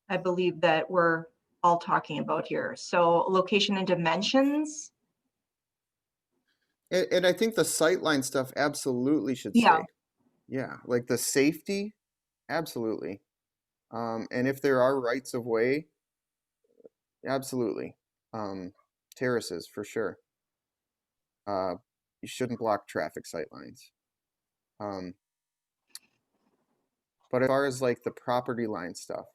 I believe that we're all talking about here. So location and dimensions. And I think the sightline stuff absolutely should Yeah. stay. Yeah, like the safety, absolutely. And if there are rights of way, absolutely. Terraces for sure. You shouldn't block traffic sightlines. But as far as like the property line stuff,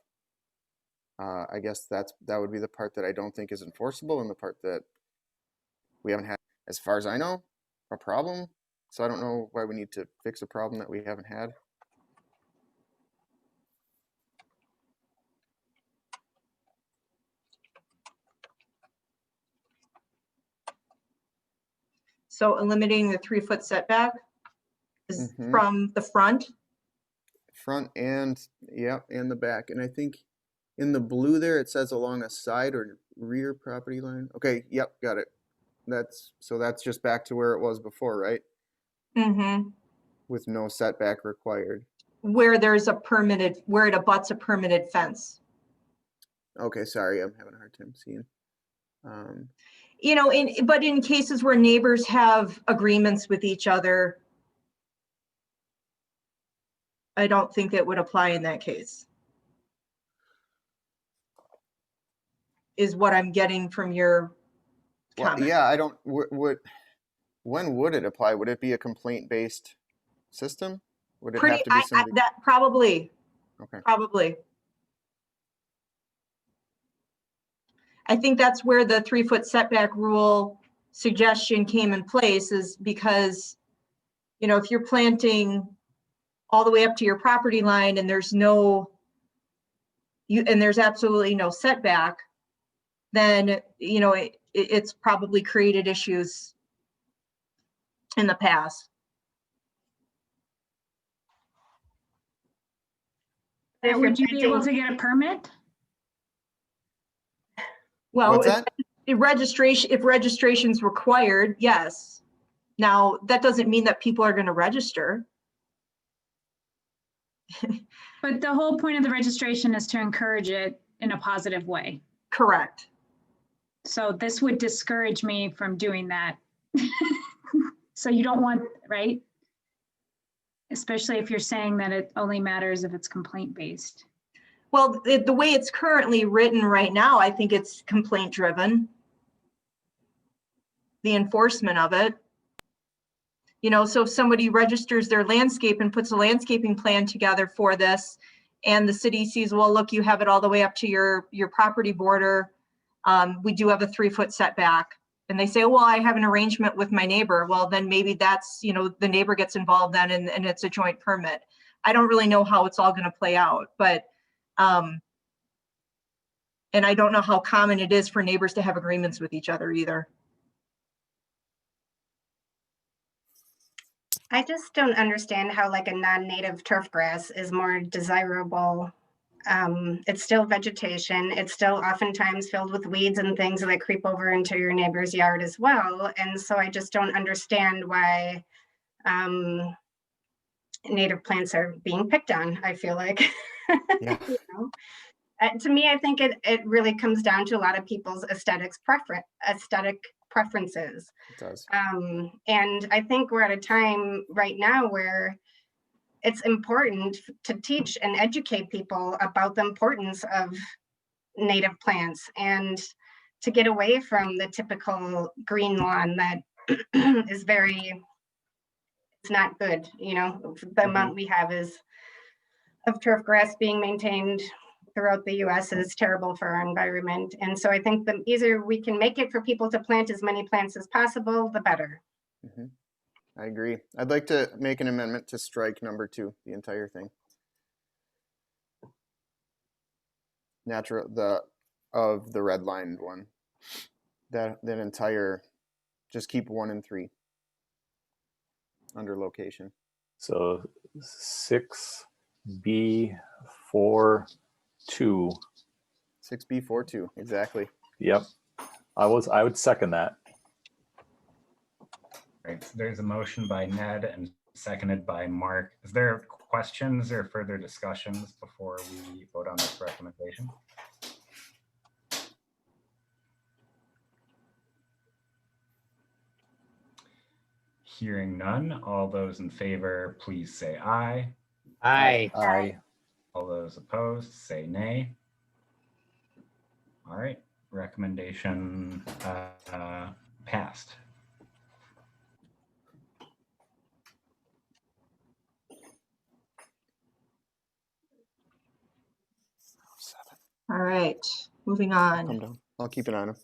I guess that would be the part that I don't think is enforceable, and the part that we haven't had, as far as I know, a problem. So I don't know why we need to fix a problem that we haven't had. So eliminating the 3-foot setback is Mhm. from the front. Front and, yep, and the back. And I think in the blue there, it says along a side or rear property line. Okay, yep, got it. That's just back to where it was before, right? Mm-hmm. With no setback required. Where there's a permitted, where it abuts a permitted fence. Okay, sorry, I'm having a hard time seeing. You know, but in cases where neighbors have agreements with each other, I don't think it would apply in that case. Is what I'm getting from your Well, comment. yeah, I don't. When would it apply? Would it be a complaint-based system? Would it have to be somebody? That probably. Okay. Probably. I think that's where the 3-foot setback rule suggestion came in place, is because, you know, if you're planting all the way up to your property line and there's there's absolutely no setback, then, you know, it's probably created issues in the past. If you're Would you be able planting- to get a permit? Well, What's that? if registration's required, yes. Now, that doesn't mean that people are going to register. But the whole point of the registration is to encourage it in a positive way. Correct. So this would discourage me from doing that. So you don't want, right? Especially if you're saying that it only matters if it's complaint-based. Well, the way it's currently written right now, I think it's complaint driven. The enforcement of it. You know, so if somebody registers their landscape and puts a landscaping plan together for this, and the city sees, well, look, you have it all the way up to your property border. We do have a 3-foot setback. And they say, well, I have an arrangement with my neighbor. Well, then maybe that's, you know, the neighbor gets involved then, and it's a joint permit. I don't really know how it's all going to play out, but, and I don't know how common it is for neighbors to have agreements with each other either. I just don't understand how like a non-native turf grass is more desirable. It's still vegetation. It's still oftentimes filled with weeds and things that creep over into your neighbor's yard as well. And so I just don't understand why native plants are being picked on, I feel like. Yeah. You know? To me, I think it really comes down to a lot of people's aesthetic preferences. It does. And I think we're at a time right now where it's important to teach and educate people about the importance of native plants and to get away from the typical green lawn that is it's not good. You know, the amount we have of turf grass being maintained throughout the US is terrible for our environment. And so I think the easier we can make it for people to plant as many plants as possible, the better. Mm-hmm. I agree. I'd like to make an amendment to strike number 2, the entire thing. Of the redlined one. That entire, just keep 1 and 3. under location. So 6B42. 6B42, exactly. Yep. I would second that. Right, so there's a motion by Ned and seconded by Mark. Is there questions or further discussions before we vote on this recommendation? Hearing none, all those in favor, please say aye. Aye. Aye. All those opposed, say nay. All right, recommendation passed. All right, moving Come on. down. I'll keep an eye on him.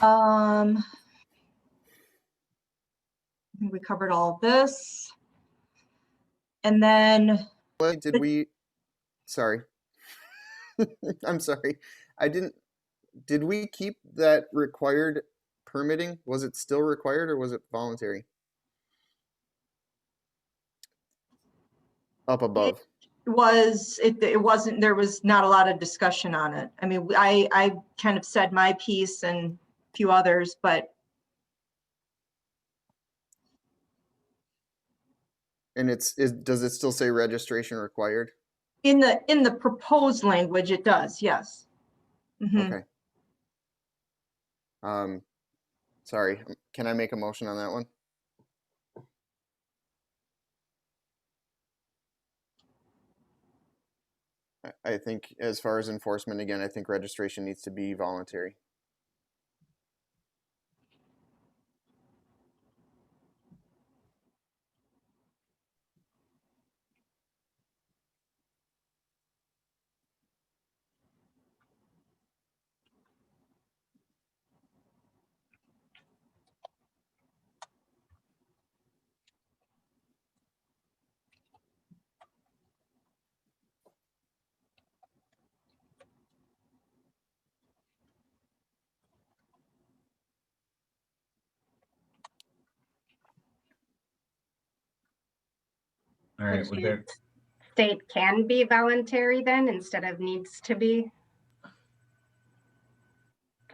I think we covered all of this. And then, Well, did we? Sorry. I'm sorry. Did we keep that required permitting? Was it still required or was it voluntary? Up above. it wasn't, there was not a lot of discussion on it. I mean, I kind of said my piece and a few others, but And does it still say registration required? in the proposed language, it does, yes. Mhm. Okay. Sorry, can I make a motion on that one? I think as far as enforcement, again, I think registration needs to be voluntary. All right, Would would you there, state can be voluntary then instead of needs to be?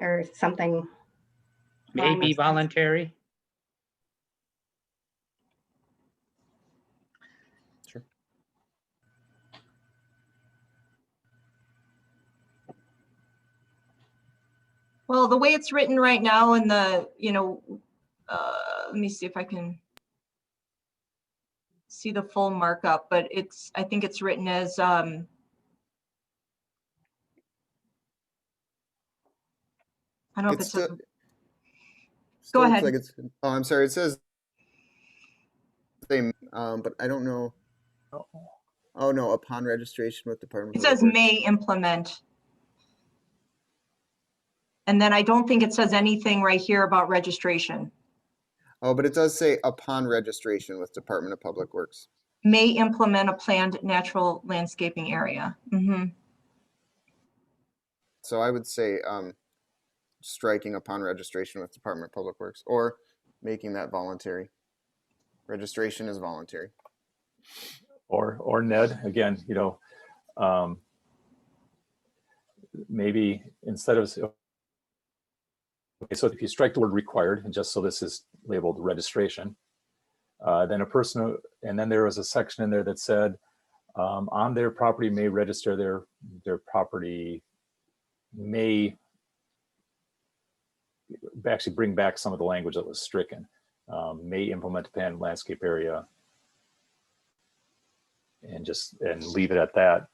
Or something? Maybe voluntary. Sure. Well, the way it's written right now in the, let me see if I can see the full markup, but I think it's written as, I don't know if It's it says, still, go looks ahead. like it's, oh, I'm sorry, it says same, but I don't know. Oh no, upon registration with Department It of Public says Works. may implement. And then I don't think it says anything right here about registration. Oh, but it does say upon registration with Department of Public Works. May implement a planned natural landscaping area. Mhm. So I would say striking upon registration with Department of Public Works or making that voluntary. Registration is voluntary. Or Ned, again, maybe instead of, okay, so if you strike the word required, and just so this is labeled registration, then a person, and then there was a section in there that said, on their property may register their property, may actually bring back some of the language that was stricken, may implement a planned landscape area, and leave it at that.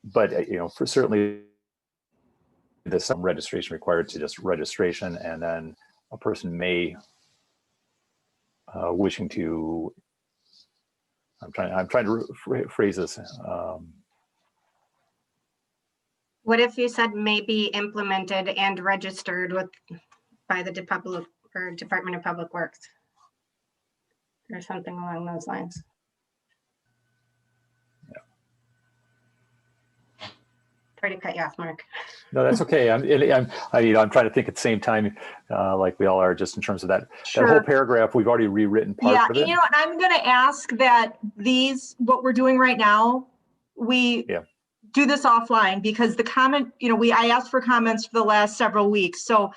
But for certainly there's some registration required to just registration, and then a person may wishing to. I'm trying to phrase this. What if you said may be implemented and registered by the Department of Public Works? Or something along those lines. Sorry to cut you off, Mark. No, that's okay. I'm trying to think at the same time, like we all are, just in terms of that whole Sure. paragraph. We've already rewritten Yeah, part of and it. you know what, I'm gonna ask that what we're doing right now, we Yeah. do this offline, because the comment, I asked for comments for the last several weeks. So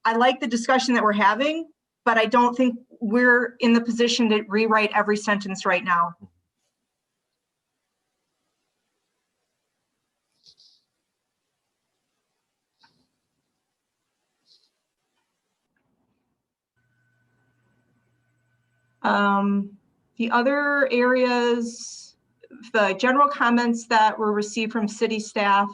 I like the discussion that we're having, but I don't think we're in the position to rewrite every sentence right now. The other areas, the general comments that were received from city staff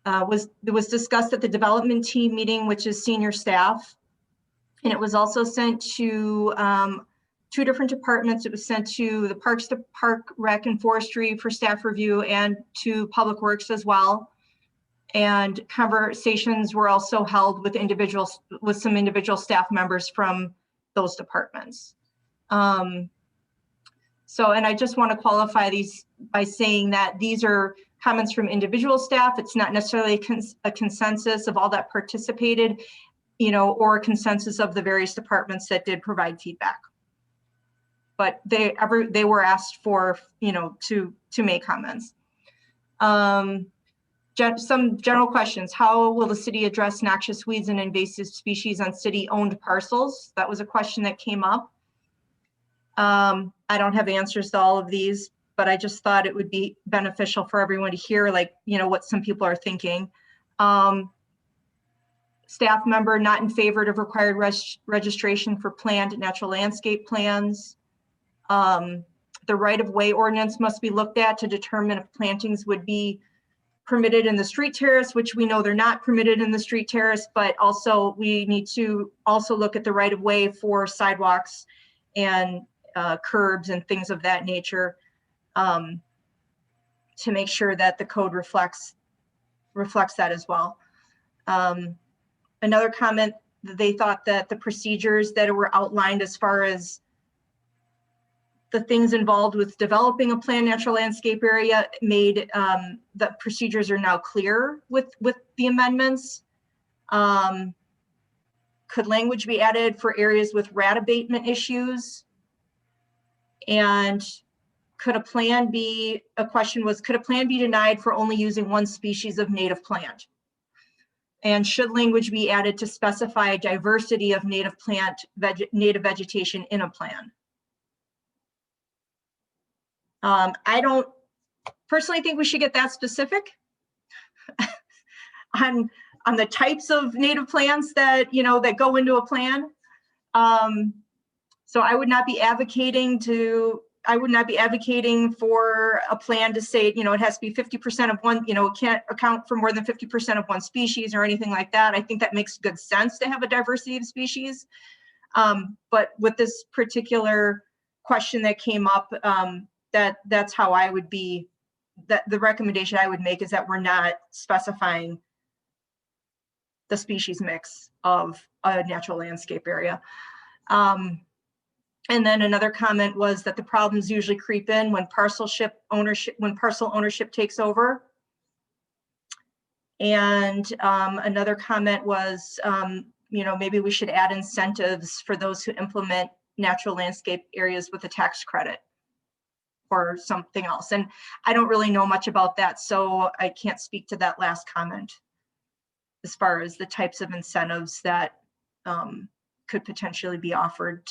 was discussed at the development team meeting, which is senior staff. And it was also sent to 2 different departments. It was sent to the Parks, Park, Rec, and Forestry for staff review, and to Public Works as well. And conversations were also held with some individual staff members from those departments. And I just want to qualify these by saying that these are comments from individual staff. It's not necessarily a consensus of all that participated, or a consensus of the various departments that did provide feedback. But they were asked for, to make comments. Some general questions. How will the city address noxious weeds and invasive species on city-owned parcels? That was a question that came up. I don't have answers to all of these, but I just thought it would be beneficial for everyone to hear, what some people are thinking. Staff member not in favor of required registration for planned natural landscape plans. The right-of-way ordinance must be looked at to determine if plantings would be permitted in the street terrace, which we know they're not permitted in the street terrace, but also we need to also look at the right-of-way for sidewalks and curbs and things of that nature, to make sure that the code reflects that as well. Another comment, they thought that the procedures that were outlined as far as the things involved with developing a planned natural landscape area made the procedures are now clear with the amendments. Could language be added for areas with rat abatement issues? And could a plan be denied for only using one species of native plant? And should language be added to specify a diversity of native vegetation in a plan? I don't personally think we should get that specific on the types of native plants that that go into a plan. So I would not be advocating for a plan to say, it has to be 50% of one, it can't account for more than 50% of one species or anything like that. I think that makes good sense to have a diversity of species. But with this particular question that came up, that's how I would be, that the recommendation I would make is that we're not specifying the species mix of a natural landscape area. And then another comment was that the problems usually creep in when parcel ownership takes over. And another comment was, maybe we should add incentives for those who implement natural landscape areas with a tax credit or something else. And I don't really know much about that, so I can't speak to that last comment as far as the types of incentives that could potentially be offered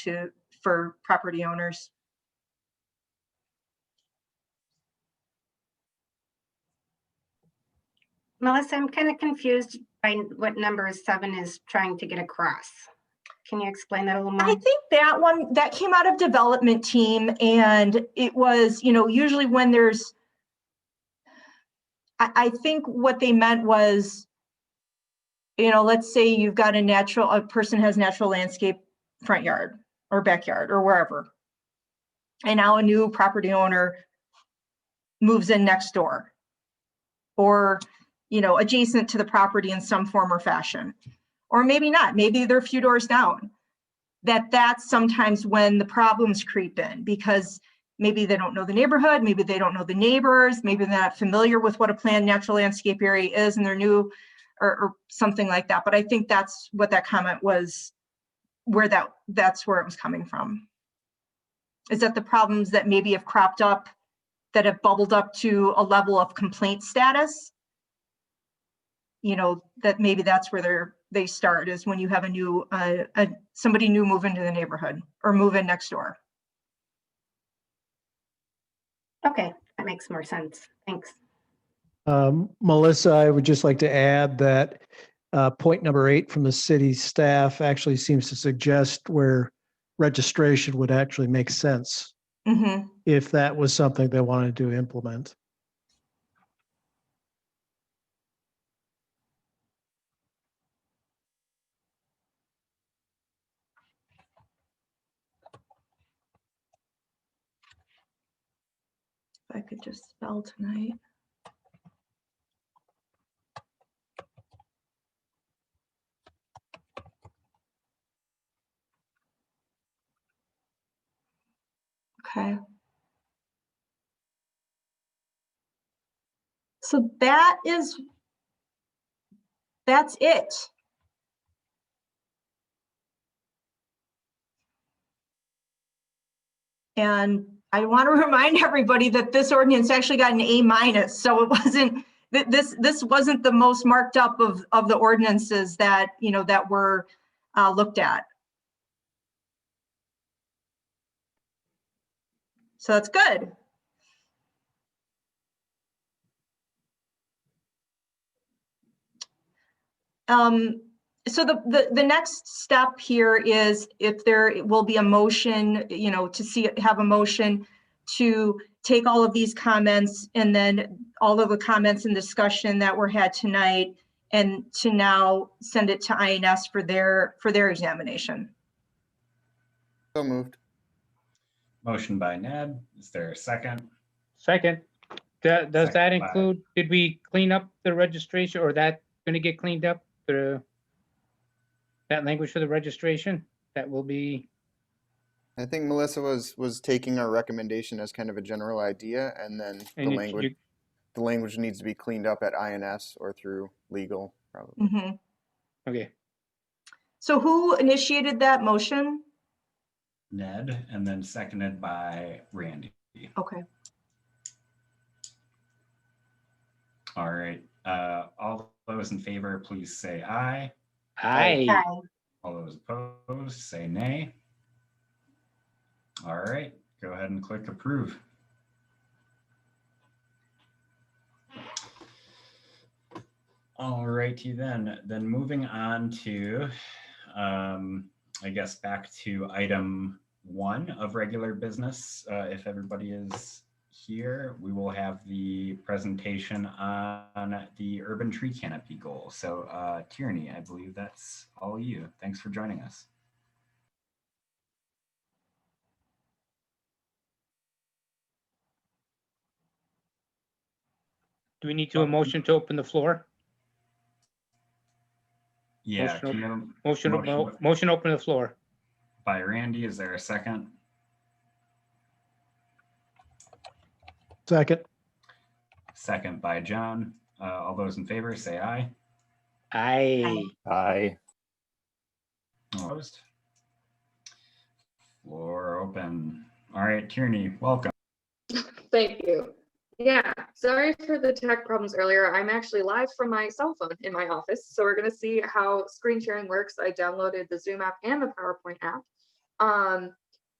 for property owners. Melissa, I'm kind of confused by what number 7 is trying to get across. Can you explain that a little more? I think that one, that came out of development team, and it was, usually when there's, I think what they meant was, let's say you've got a person has natural landscape front yard or backyard or wherever. And now a new property owner moves in next door or, adjacent to the property in some form or fashion, or maybe not, maybe they're a few doors down. That's sometimes when the problems creep in, because maybe they don't know the neighborhood, maybe they don't know the neighbors, maybe they're not familiar with what a planned natural landscape area is and they're new or something like that. But I think that's what that comment was, where that's where it was coming from. Is that the problems that maybe have cropped up, that have bubbled up to a level of complaint status, you know, that maybe that's where they start, is when you have a new, somebody new move into the neighborhood or move in next door. Okay, that makes more sense. Thanks. Melissa, I would just like to add that point number 8 from the city staff actually seems to suggest where registration would actually make sense Mm-hmm. if that was something they wanted to implement. If I could just spell tonight. Okay. So that's it. And I want to remind everybody that this ordinance actually got an A-, so it wasn't, this wasn't the most marked up of the ordinances that, you know, that were looked at. So that's good. So the next step here is if there will be a motion, you know, to have a motion to take all of these comments and then all of the comments and discussion that were had tonight and to now send it to INS for their examination. So moved. Motion by Ned. Is there a second? Second. Does that Second by- include, did we clean up the registration, or that gonna get cleaned up? That language for the registration, that will be, I think Melissa was taking our recommendation as kind of a general idea, and then and the language needs to be cleaned up at INS or through legal, probably. Mm-hmm. okay. So who initiated that motion? Ned, and then seconded by Randy. Okay. All right. All those in favor, please say aye. Aye. All those opposed, say nay. All right, go ahead and click approve. All righty then. Then moving on to, I guess back to item 1 of regular business. If everybody is here, we will have the presentation on the urban tree canopy goal. So Tierney, I believe that's all you. Thanks for joining us. Do we need to a motion to open the floor? Yeah, Motion to open the floor. by Randy. Is there a second? Second. Second by John. All those in favor say aye. Aye. Aye. Opposed? Floor open. All right, Tierney, welcome. Thank you. Yeah, sorry for the tech problems earlier. I'm actually live from my cell phone in my office. So we're going to see how screen sharing works. I downloaded the Zoom app and the PowerPoint app.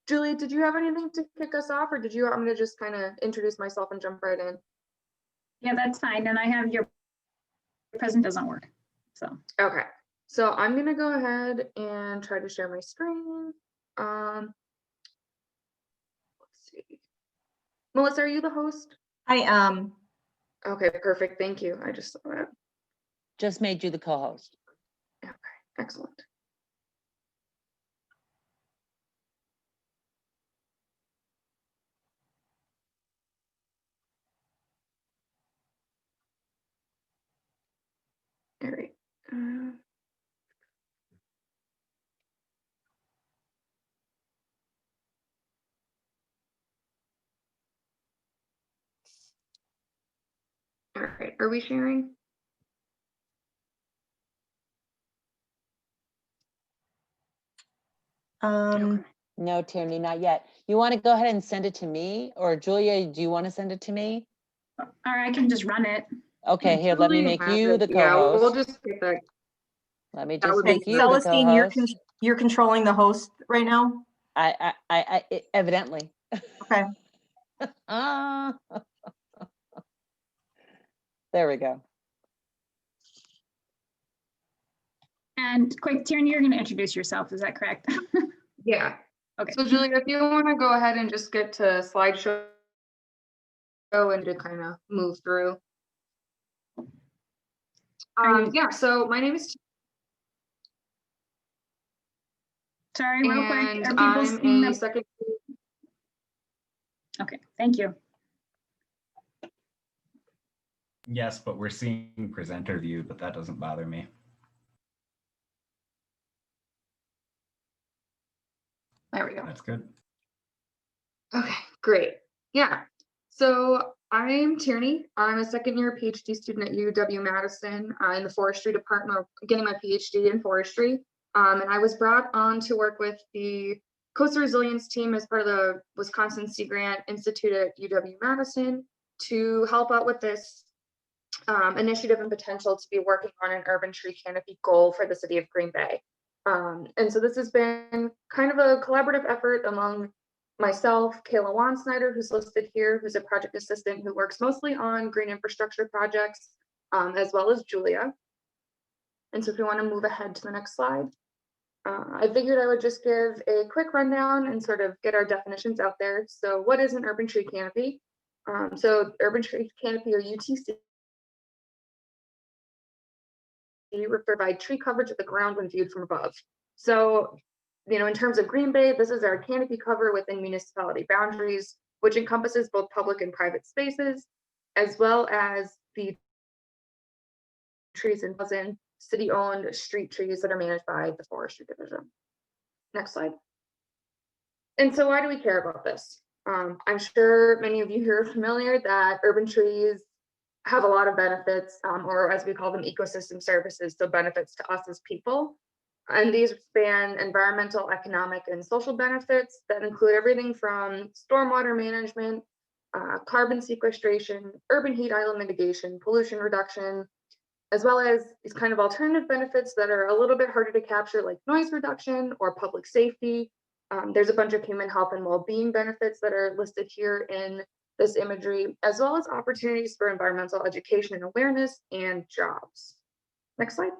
Julie, did you have anything to kick us off, or did you want me to just kind of introduce myself and jump right in? Yeah, that's fine. And I have your present doesn't work. So, Okay, so I'm going to go ahead and try to share my screen. Let's see. Melissa, are you the host? I am. Okay, perfect. Thank you. I just saw that. Just made you the co-host. Okay, excellent. All right. All right, are we sharing? No, Tierney, not yet. You want to go ahead and send it to me, or Julia, do you want to send it to me? Or I can just run it. Okay, here, let me Julia make has you it. the Yeah, we'll co-host. just get that. Let me that just would be make you the Celestine, co-host. you're controlling the host right now? Evidently. Okay. There we go. And quick, Tierney, you're going to introduce yourself. Is that correct? Yeah. Okay. So Julia, if you want to go ahead and just get to slideshow and to kind of move through. Yeah, so my name is Sorry, real quick. and Are people I'm seeing a the? second. Okay, thank you. Yes, but we're seeing presenter view, but that doesn't bother me. There we go. That's good. Okay, great. Yeah. So I'm Tierney. I'm a second year PhD student at UW-Madison in the forestry department, getting my PhD in forestry. And I was brought on to work with the Coastal Resilience team as part of the Wisconsin Sea Grant Institute at UW-Madison to help out with this initiative and potential to be working on an urban tree canopy goal for the city of Green Bay. And so this has been kind of a collaborative effort among myself, Kayla Wansnyder, who's listed here, who's a project assistant who works mostly on green infrastructure projects, as well as Julia. And so if you want to move ahead to the next slide, I figured I would just give a quick rundown and sort of get our definitions out there. So what is an urban tree canopy? So urban tree canopy, or UTC, provide tree coverage of the ground when viewed from above. So, in terms of Green Bay, this is our canopy cover within municipality boundaries, which encompasses both public and private spaces, as well as the trees in city-owned street trees that are managed by the forestry division. Next slide. And so why do we care about this? I'm sure many of you here are familiar that urban trees have a lot of benefits, or as we call them, ecosystem services, so benefits to us as people. And these span environmental, economic, and social benefits that include everything from stormwater management, carbon sequestration, urban heat island mitigation, pollution reduction, as well as these kind of alternative benefits that are a little bit harder to capture, like noise reduction or public safety. There's a bunch of human health and well-being benefits that are listed here in this imagery, as well as opportunities for environmental education and awareness and jobs. Next slide.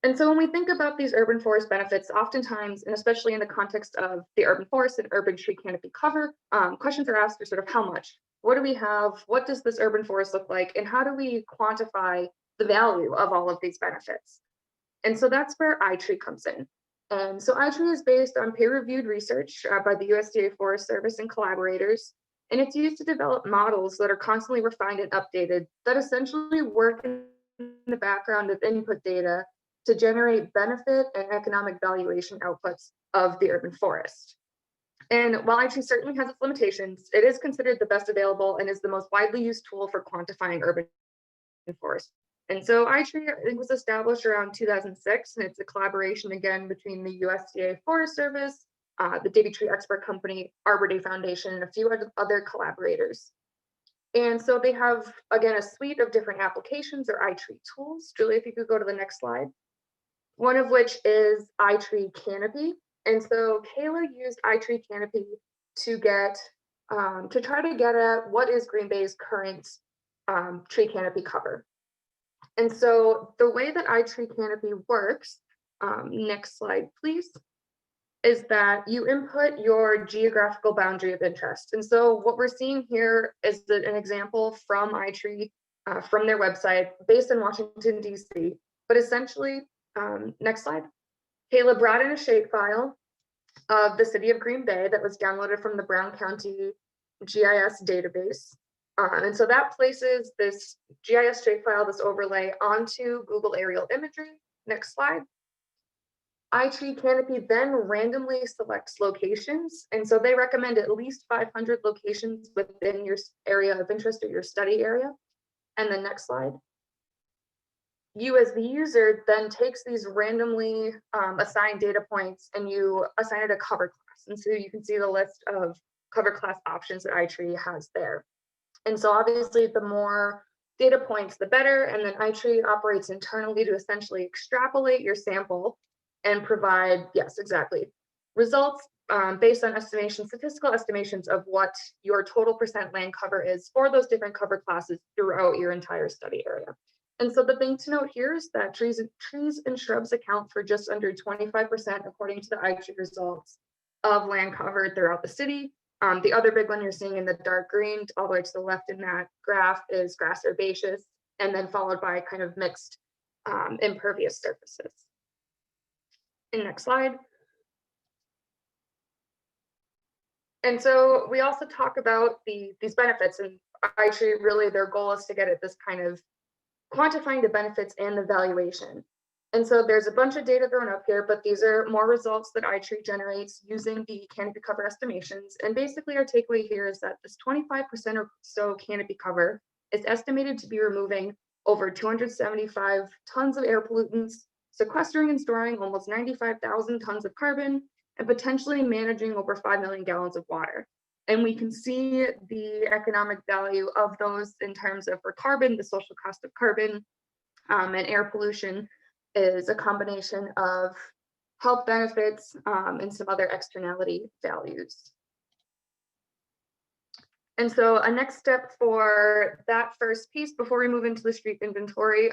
And so when we think about these urban forest benefits, oftentimes, and especially in the context of the urban forest and urban tree canopy cover, questions are asked are sort of how much? What do we have? What does this urban forest look like? And how do we quantify the value of all of these benefits? And so that's where iTree comes in. And so iTree is based on peer-reviewed research by the USDA Forest Service and collaborators. And it's used to develop models that are constantly refined and updated that essentially work in the background of input data to generate benefit and economic valuation outputs of the urban forest. And while iTree certainly has its limitations, it is considered the best available and is the most widely used tool for quantifying urban forest. And so iTree, I think, was established around 2006, and it's a collaboration again between the USDA Forest Service, the Davey Tree Expert Company, Arbor Day Foundation, and a few other collaborators. And so they have, again, a suite of different applications or iTree tools. Julie, if you could go to the next slide. One of which is iTree Canopy. And so Kayla used iTree Canopy to try to get at what is Green Bay's current tree canopy cover. And so the way that iTree Canopy works, next slide, please, is that you input your geographical boundary of interest. And so what we're seeing here is an example from iTree, from their website, based in Washington, DC. But essentially, next slide, Kayla brought in a shapefile of the city of Green Bay that was downloaded from the Brown County GIS database. And so that places this GIS shapefile, this overlay, onto Google aerial imagery. Next slide. iTree Canopy then randomly selects locations. And so they recommend at least 500 locations within your area of interest or your study area. And the next slide. You as the user then takes these randomly assigned data points and you assign it a cover class. And so you can see the list of cover class options that iTree has there. And so obviously the more data points, the better. And then iTree operates internally to essentially extrapolate your sample and provide, yes, exactly, results based on statistical estimations of what your total percent land cover is for those different cover classes throughout your entire study area. And so the thing to note here is that trees and shrubs account for just under 25% according to the iTree results of land covered throughout the city. The other big one you're seeing in the dark green all the way to the left in that graph is grass herbaceous, and then followed by kind of mixed impervious surfaces. And next slide. And so we also talk about these benefits, and iTree really their goal is to get at this kind of quantifying the benefits and the valuation. And so there's a bunch of data thrown up here, but these are more results that iTree generates using the canopy cover estimations. And basically our takeaway here is that this 25% or so canopy cover is estimated to be removing over 275 tons of air pollutants, sequestering and storing almost 95,000 tons of carbon, and potentially managing over 5 million gallons of water. And we can see the economic value of those in terms of for carbon, the social cost of carbon, and air pollution is a combination of health benefits and some other externality values. And so a next step for that first piece before we move into the street inventory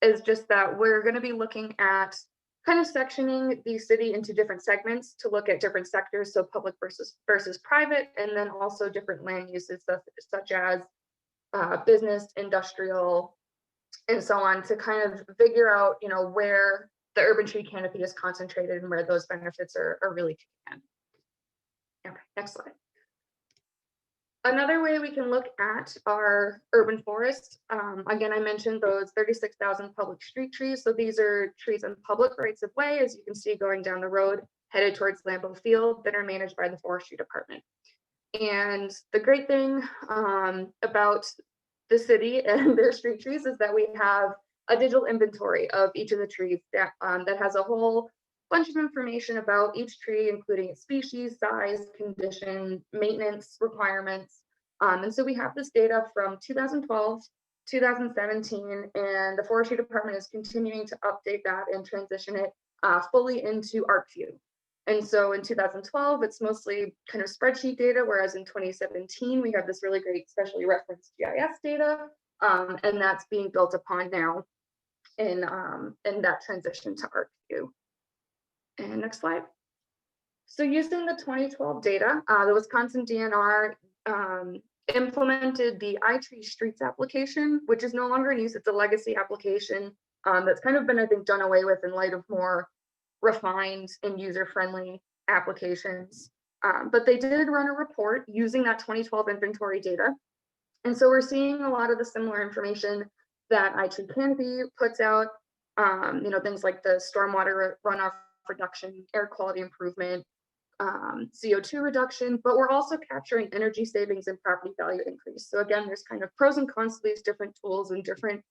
is just that we're going to be looking at kind of sectioning the city into different segments to look at different sectors, so public versus private, and then also different land uses such as business, industrial, and so on, to kind of figure out, you know, where the urban tree canopy is concentrated and where those benefits are really kicking in. Okay, next slide. Another way we can look at our urban forests, again, I mentioned those 36,000 public street trees. So these are trees in public rights of way, as you can see going down the road, headed towards Lambeau Field, that are managed by the Forestry Department. And the great thing about the city and their street trees is that we have a digital inventory of each of the trees that, that has a whole bunch of information about each tree, including its species, size, condition, maintenance requirements. And so we have this data from 2012, 2017, and the Forestry Department is continuing to update that and transition it fully into ArcView. And so in 2012, it's mostly kind of spreadsheet data, whereas in 2017, we have this really great specially referenced GIS data, and that's being built upon now in that transition to ArcView. And next slide. So using the 2012 data, the Wisconsin DNR implemented the iTree Streets application, which is no longer in use. It's a legacy application that's kind of been, I think, done away with in light of more refined and user-friendly applications. But they did run a report using that 2012 inventory data. And so we're seeing a lot of the similar information that iTree Canopy puts out, you know, things like the stormwater runoff reduction, air quality improvement, CO2 reduction, but we're also capturing energy savings and property value increase. So again, there's kind of pros and cons to these different tools and different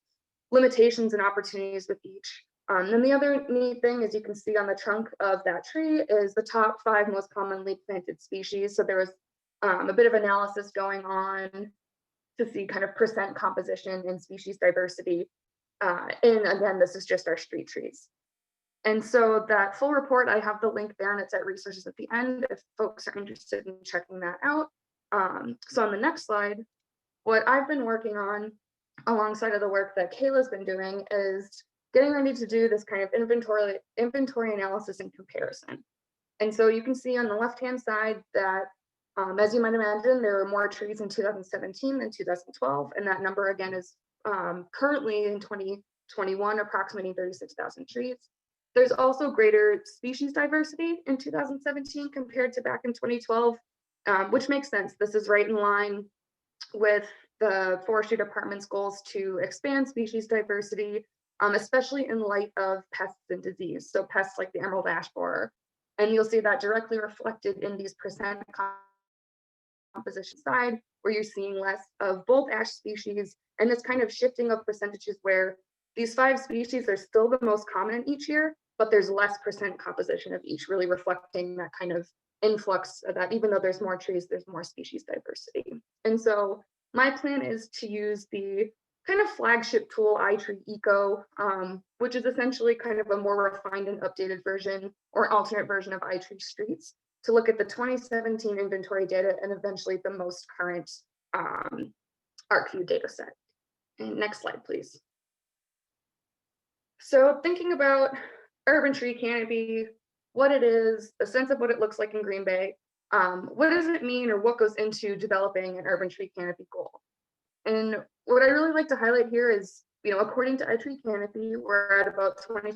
limitations and opportunities with each. And the other neat thing, as you can see on the trunk of that tree, is the top 5 most commonly planted species. So there was a bit of analysis going on to see kind of percent composition and species diversity. And again, this is just our street trees. And so that full report, I have the link there and it's at resources at the end if folks are interested in checking that out. So on the next slide, what I've been working on alongside of the work that Kayla's been doing is getting ready to do this kind of inventory analysis and comparison. And so you can see on the left-hand side that, as you might imagine, there were more trees in 2017 than 2012. And that number again is currently in 2021, approximating 36,000 trees. There's also greater species diversity in 2017 compared to back in 2012, which makes sense. This is right in line with the Forestry Department's goals to expand species diversity especially in light of pests and disease. So pests like the emerald ash borer. And you'll see that directly reflected in these percent composition side, where you're seeing less of both ash species, and this kind of shifting of percentages where these 5 species are still the most common in each year, but there's less percent composition of each, really reflecting that kind of influx of that even though there's more trees, there's more species diversity. And so my plan is to use the kind of flagship tool iTree Eco, which is essentially kind of a more refined and updated version or alternate version of iTree Streets, to look at the 2017 inventory data and eventually the most current ArcView data set. And next slide, please. So thinking about urban tree canopy, what it is, a sense of what it looks like in Green Bay, what does it mean or what goes into developing an urban tree canopy goal? And what I really like to highlight here is, according to iTree Canopy, we're at about 25%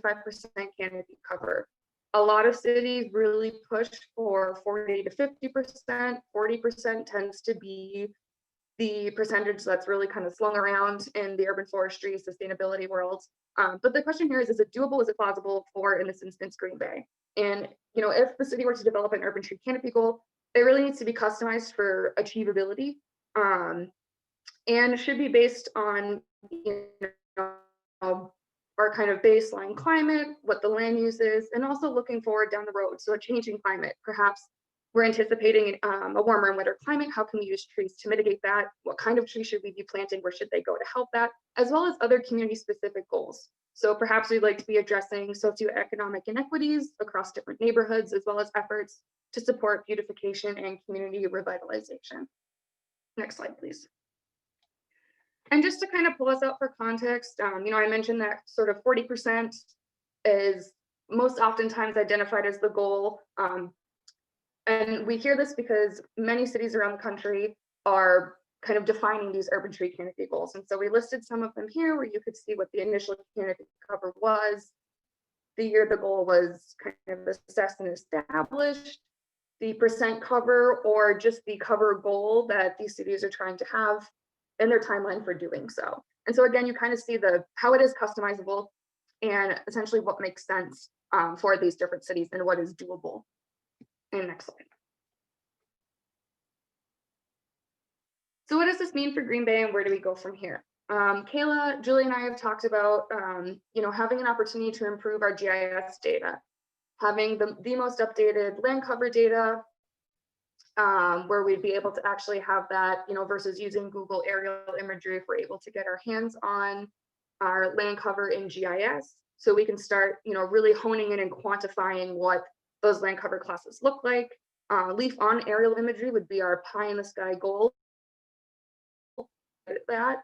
canopy cover. A lot of cities really push for 40 to 50%. 40% tends to be the percentage that's really kind of slung around in the urban forestry sustainability world. But the question here is it doable? Is it plausible for, in this instance, Green Bay? And if the city were to develop an urban tree canopy goal, it really needs to be customized for achievability, and should be based on our kind of baseline climate, what the land use is, and also looking forward down the road. So a changing climate, perhaps we're anticipating a warmer and wetter climate. How can we use trees to mitigate that? What kind of trees should we be planting? Where should they go to help that? As well as other community specific goals. So perhaps we'd like to be addressing socioeconomic inequities across different neighborhoods, as well as efforts to support beautification and community revitalization. Next slide, please. And just to kind of pull us out for context, I mentioned that sort of 40% is most oftentimes identified as the goal. And we hear this because many cities around the country are kind of defining these urban tree canopy goals. And so we listed some of them here where you could see what the initial canopy cover was, the year the goal was kind of assessed and established, the percent cover or just the cover goal that these cities are trying to have, and their timeline for doing so. And so again, you kind of see how it is customizable and essentially what makes sense for these different cities and what is doable. And next slide. So what does this mean for Green Bay and where do we go from here? Kayla, Julie, and I have talked about having an opportunity to improve our GIS data, having the most updated land cover data, where we'd be able to actually have that, versus using Google aerial imagery if we're able to get our hands on our land cover in GIS. So we can start, really honing in and quantifying what those land cover classes look like. Leaf on aerial imagery would be our pie in the sky goal. That,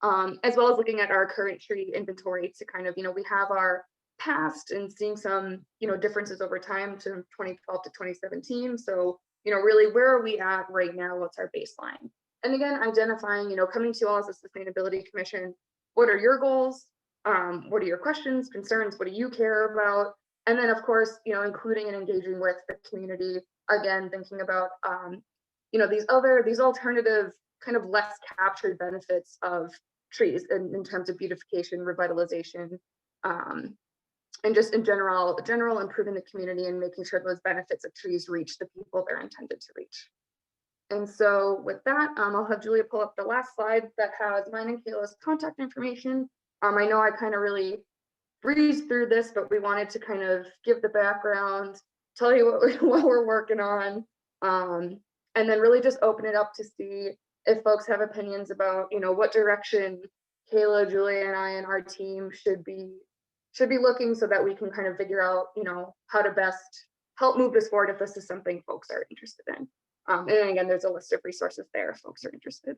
as well as looking at our current tree inventory to kind of, we have our past and seeing some, differences over time to 2012 to 2017. So, really, where are we at right now? What's our baseline? And again, identifying, coming to you all as a sustainability commission, what are your goals? What are your questions, concerns? What do you care about? And then, of course, including and engaging with the community. Again, thinking about, these alternative kind of less captured benefits of trees in terms of beautification, revitalization, and just in general improving the community and making sure those benefits of trees reach the people they're intended to reach. And so with that, I'll have Julia pull up the last slide that has mine and Kayla's contact information. I know I kind of really breezed through this, but we wanted to kind of give the background, tell you what we're working on, and then really just open it up to see if folks have opinions about, what direction Kayla, Julia, and I and our team should be looking so that we can kind of figure out, how to best help move this forward if this is something folks are interested in. And again, there's a list of resources there if folks are interested.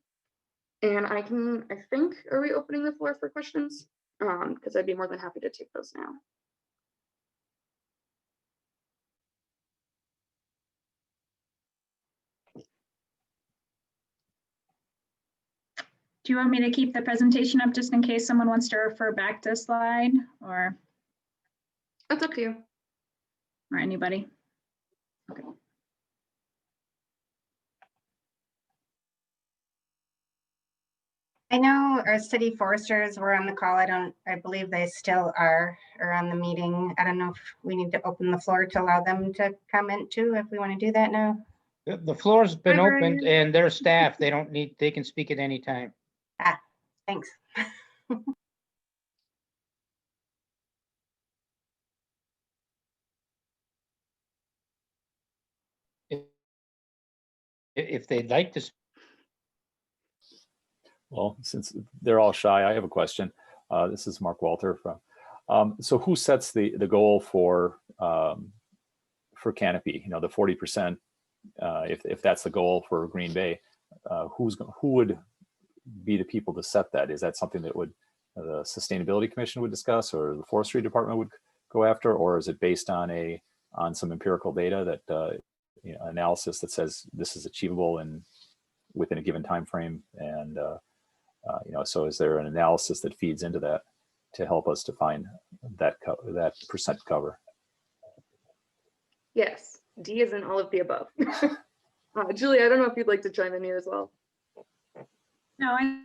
And I think, are we opening the floor for questions? Because I'd be more than happy to take those now. Do you want me to keep the presentation up just in case someone wants to refer back to a slide, or? That's up to you. Or anybody? Okay. I know our city foresters were on the call. I believe they still are, or on the meeting. I don't know if we need to open the floor to allow them to comment too, if we want to do that now. The floor's been Whatever. opened and their staff, they can speak at any time. Thanks. If they'd like to. Well, since they're all shy, I have a question. This is Mark Walter from. So who sets the goal for Canopy? You know, the 40%. If that's the goal for Green Bay, who would be the people to set that? Is that something that would the Sustainability Commission would discuss, or the Forestry Department would go after, or is it based on some empirical data that analysis that says this is achievable and within a given time frame? And so is there an analysis that feeds into that to help us define that percent cover? Yes, D is in all of the above. Julie, I don't know if you'd like to chime in here as well. No, I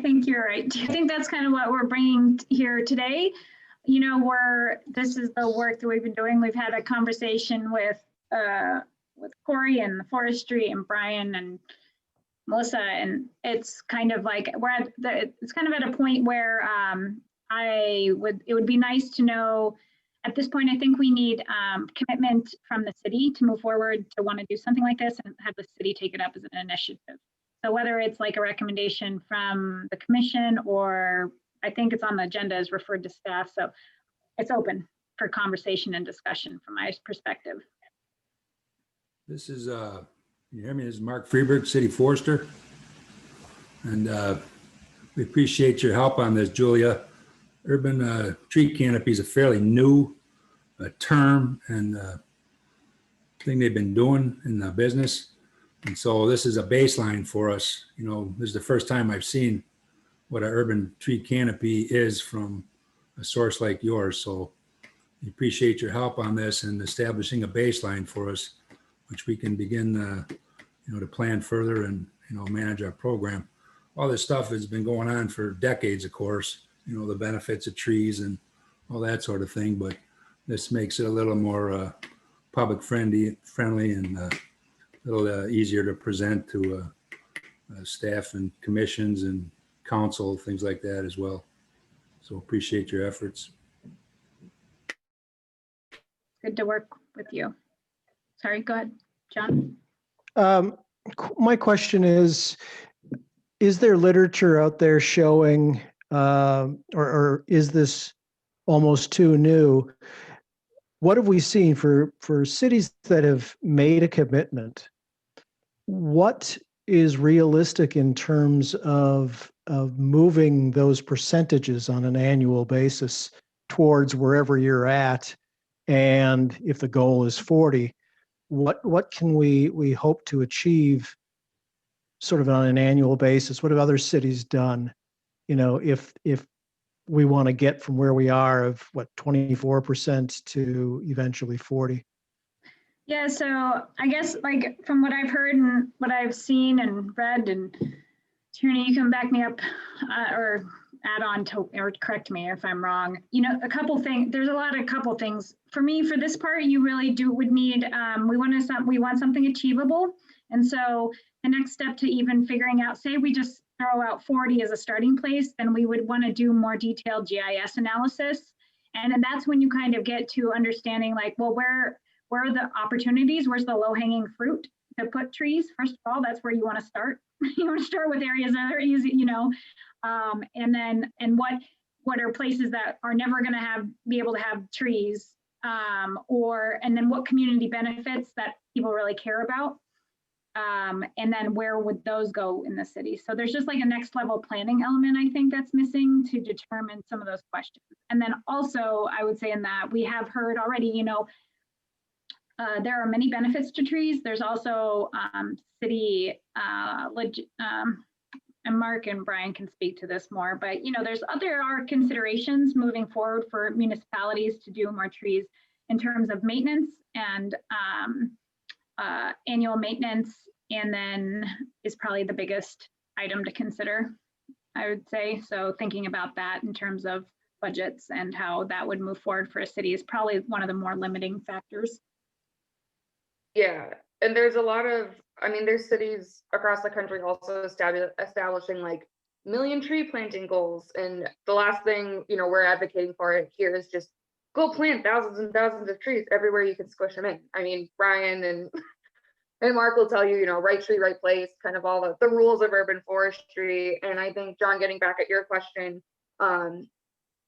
think you're right. I think that's kind of what we're bringing here today. You know, this is the work that we've been doing. We've had a conversation with Corey and the forestry and Brian and Melissa, and it's kind of like it's kind of at a point where it would be nice to know. At this point, I think we need commitment from the city to move forward to want to do something like this and have the city take it up as an initiative. So whether it's like a recommendation from the commission, or I think it's on the agenda as referred to staff. So it's open for conversation and discussion from my perspective. This is, you hear me? This is Mark Freeberg, City Forester. And we appreciate your help on this, Julia. Urban tree canopy is a fairly new term and thing they've been doing in the business. And so this is a baseline for us. You know, this is the first time I've seen what an urban tree canopy is from a source like yours. So we appreciate your help on this and establishing a baseline for us, which we can begin to plan further and, manage our program. All this stuff has been going on for decades, of course, the benefits of trees and all that sort of thing. But this makes it a little more public friendly and a little easier to present to staff and commissions and council, things like that as well. So appreciate your efforts. Good to work with you. Sorry, go ahead, John. My question is there literature out there showing, or is this almost too new? What have we seen for cities that have made a commitment? What is realistic in terms of moving those percentages on an annual basis towards wherever you're at? And if the goal is 40, what can we hope to achieve sort of on an annual basis? What have other cities done? If we want to get from where we are of 24% to eventually 40. Yeah, so I guess like from what I've heard and what I've seen and read, and Tierney, you can back me up or add on to or correct me if I'm wrong. A couple things. There's a couple things for me for this part. You really would need. We want something achievable, and so the next step to even figuring out, say we just throw out 40 as a starting place, then we would want to do more detailed GIS analysis, and then that's when you kind of get to understanding like, well, where are the opportunities? Where's the low-hanging fruit to put trees? First of all, that's where you want to start. You want to start with areas that are easy, and what are places that are never going to be able to have trees, and then what community benefits that people really care about, and then where would those go in the city? So there's just like a next level planning element I think that's missing to determine some of those questions. And then also I would say in that we have heard already, there are many benefits to trees. There's also city, and Mark and Brian can speak to this more, but there are considerations moving forward for municipalities to do more trees in terms of maintenance and annual maintenance, and then is probably the biggest item to consider, I would say. So thinking about that in terms of budgets and how that would move forward for a city is probably one of the more limiting factors. Yeah, and there's a lot of, I mean, there's cities across the country also establishing like million tree planting goals. And the last thing, you know, we're advocating for it here is just go plant thousands and thousands of trees everywhere you can squish them in. I mean, Brian and Mark will tell you, you know, right tree, right place, kind of all the rules of urban forestry. And I think, John, getting back at your question,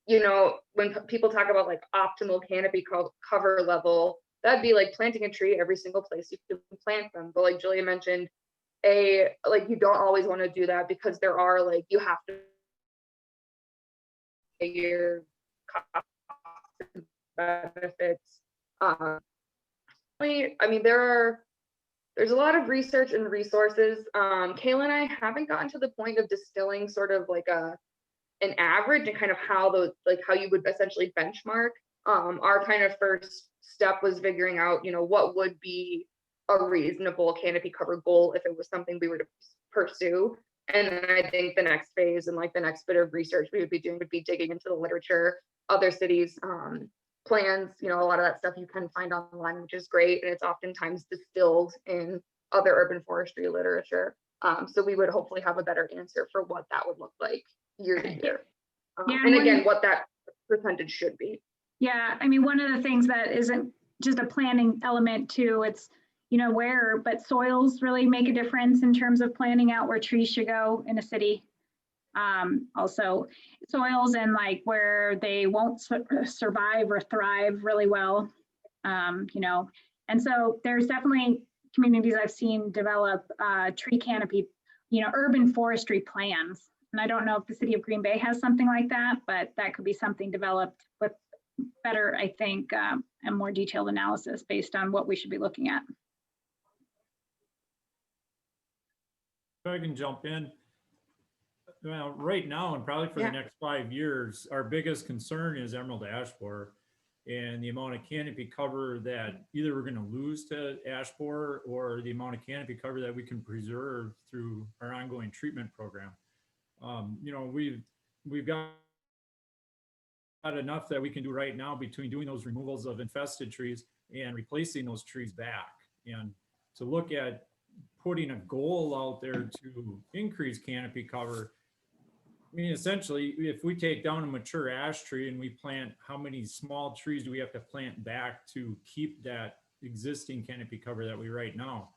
you know, when people talk about like optimal canopy cover level, that'd be like planting a tree every single place you can plant them. But like Julia mentioned, like you don't always want to do that because there are like, you have to pay your cost and benefits. I mean, there's a lot of research and resources. Kayla and I haven't gotten to the point of distilling sort of like an average and kind of how those, like how you would essentially benchmark. Our kind of first step was figuring out, you know, what would be a reasonable canopy cover goal if it was something we were to pursue. And then I think the next phase and like the next bit of research we would be doing would be digging into the literature, other cities' plans. You know, a lot of that stuff you can find online, which is great. And it's oftentimes distilled in other urban forestry literature. So we would hopefully have a better answer for what that would look like year to year. And again, what that percentage should be. Yeah, I mean, one of the things that isn't just a planning element too, it's, you know, but soils really make a difference in terms of planning out where trees should go in a city. Also soils and like where they won't survive or thrive really well, you know, and so there's definitely communities I've seen develop tree canopy, you know, urban forestry plans. And I don't know if the city of Green Bay has something like that, but that could be something developed with better, I think, and more detailed analysis based on what we should be looking at. If I can jump in. Well, right now and probably for the next 5 years, our biggest concern is emerald ash borer and the amount of canopy cover that either we're going to lose to ash borer or the amount of canopy cover that we can preserve through our ongoing treatment program. You know, we've got enough that we can do right now between doing those removals of infested trees and replacing those trees back. And to look at putting a goal out there to increase canopy cover, I mean, essentially, if we take down a mature ash tree and we plant, how many small trees do we have to plant back to keep that existing canopy cover that we right now?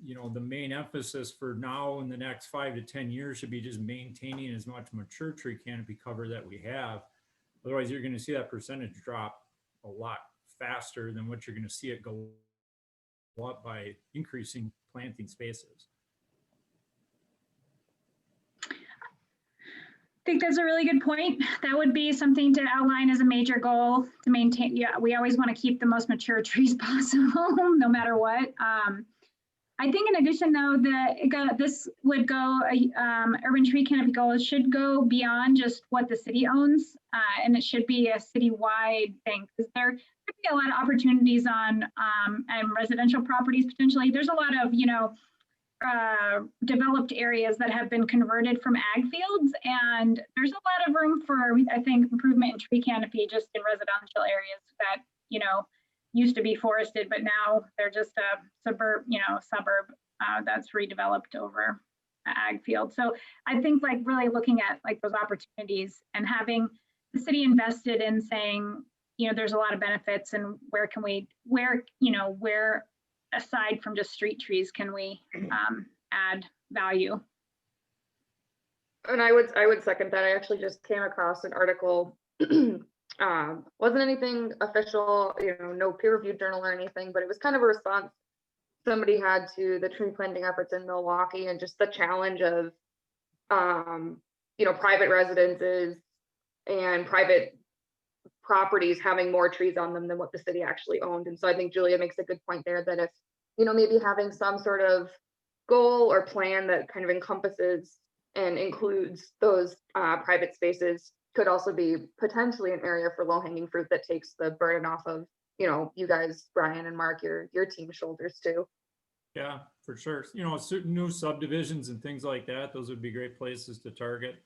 You know, the main emphasis for now in the next 5 to 10 years should be just maintaining as much mature tree canopy cover that we have. Otherwise, you're going to see that percentage drop a lot faster than what you're going to see it go up by increasing planting spaces. I think that's a really good point. That would be something to outline as a major goal to maintain. Yeah, we always want to keep the most mature trees possible, no matter what. I think in addition, though, this would go, urban tree canopy goals should go beyond just what the city owns, and it should be a citywide thing, because there could be a lot of opportunities on residential properties potentially. There's a lot of, you know, developed areas that have been converted from ag fields, and there's a lot of room for, I think, improvement in tree canopy just in residential areas that, you know, used to be forested, but now they're just a suburb that's redeveloped over ag field. So I think like really looking at like those opportunities and having the city invested in saying, you know, there's a lot of benefits, and where aside from just street trees can we add value. And I would second that. I actually just came across an article. Wasn't anything official, you know, no peer-reviewed journal or anything, but it was kind of a response somebody had to the tree planting efforts in Milwaukee and just the challenge of, you know, private residences and private properties having more trees on them than what the city actually owned. And so I think Julia makes a good point there that if, you know, maybe having some sort of goal or plan that kind of encompasses and includes those private spaces could also be potentially an area for low-hanging fruit that takes the burden off of, you know, you guys, Brian and Mark, your team shoulders too. Yeah, for sure. You know, certain new subdivisions and things like that, those would be great places to target.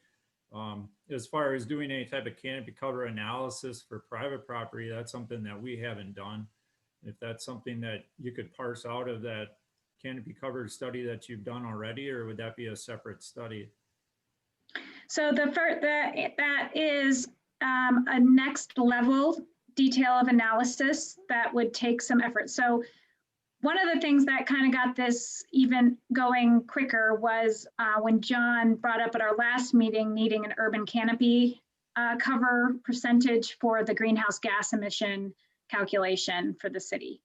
As far as doing any type of canopy cover analysis for private property, that's something that we haven't done. If that's something that you could parse out of that canopy cover study that you've done already, or would that be a separate study? So that is a next level detail of analysis that would take some effort. So one of the things that kind of got this even going quicker was when John brought up at our last meeting needing an urban canopy cover percentage for the greenhouse gas emission calculation for the city.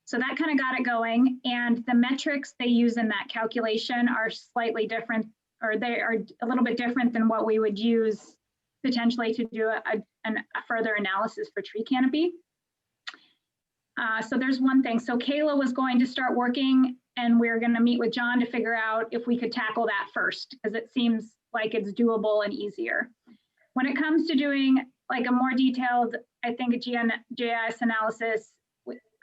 So that kind of got it going, and the metrics they use in that calculation are slightly different, or they are a little bit different than what we would use potentially to do a further analysis for tree canopy. So there's one thing. So Kayla was going to start working, and we're going to meet with John to figure out if we could tackle that first, because it seems like it's doable and easier. When it comes to doing like a more detailed, I think a GIS analysis,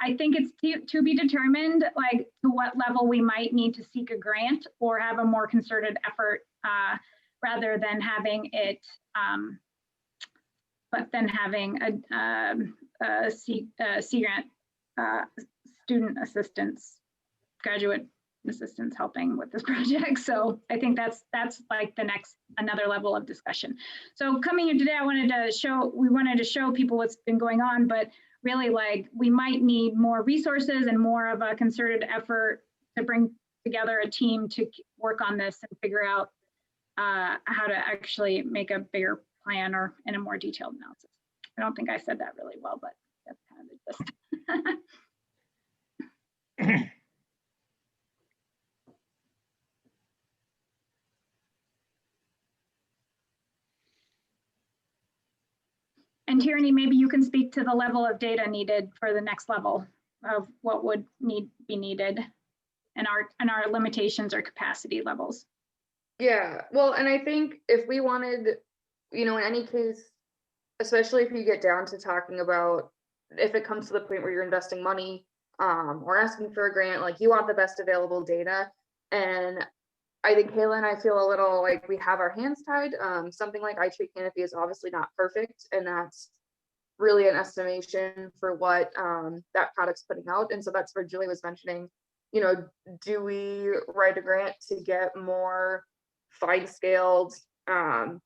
I think it's to be determined, like to what level we might need to seek a grant or have a more concerted effort rather than having it, but then having a C grant student assistants, graduate assistants helping with this project. So I think that's like the next, another level of discussion. So coming here today, we wanted to show people what's been going on, but really like we might need more resources and more of a concerted effort to bring together a team to work on this and figure out how to actually make a bigger plan or in a more detailed analysis. I don't think I said that really well, but that's kind of the gist. And Tierney, maybe you can speak to the level of data needed for the next level of what would be needed and our limitations or capacity levels. Yeah, well, and I think if we wanted, you know, in any case, especially if you get down to talking about if it comes to the point where you're investing money or asking for a grant, like you want the best available data. And I think Kayla and I feel a little like we have our hands tied. Something like iTree Canopy is obviously not perfect, and that's really an estimation for what that product's putting out. And so that's where Julie was mentioning, you know, do we write a grant to get more fine-scaled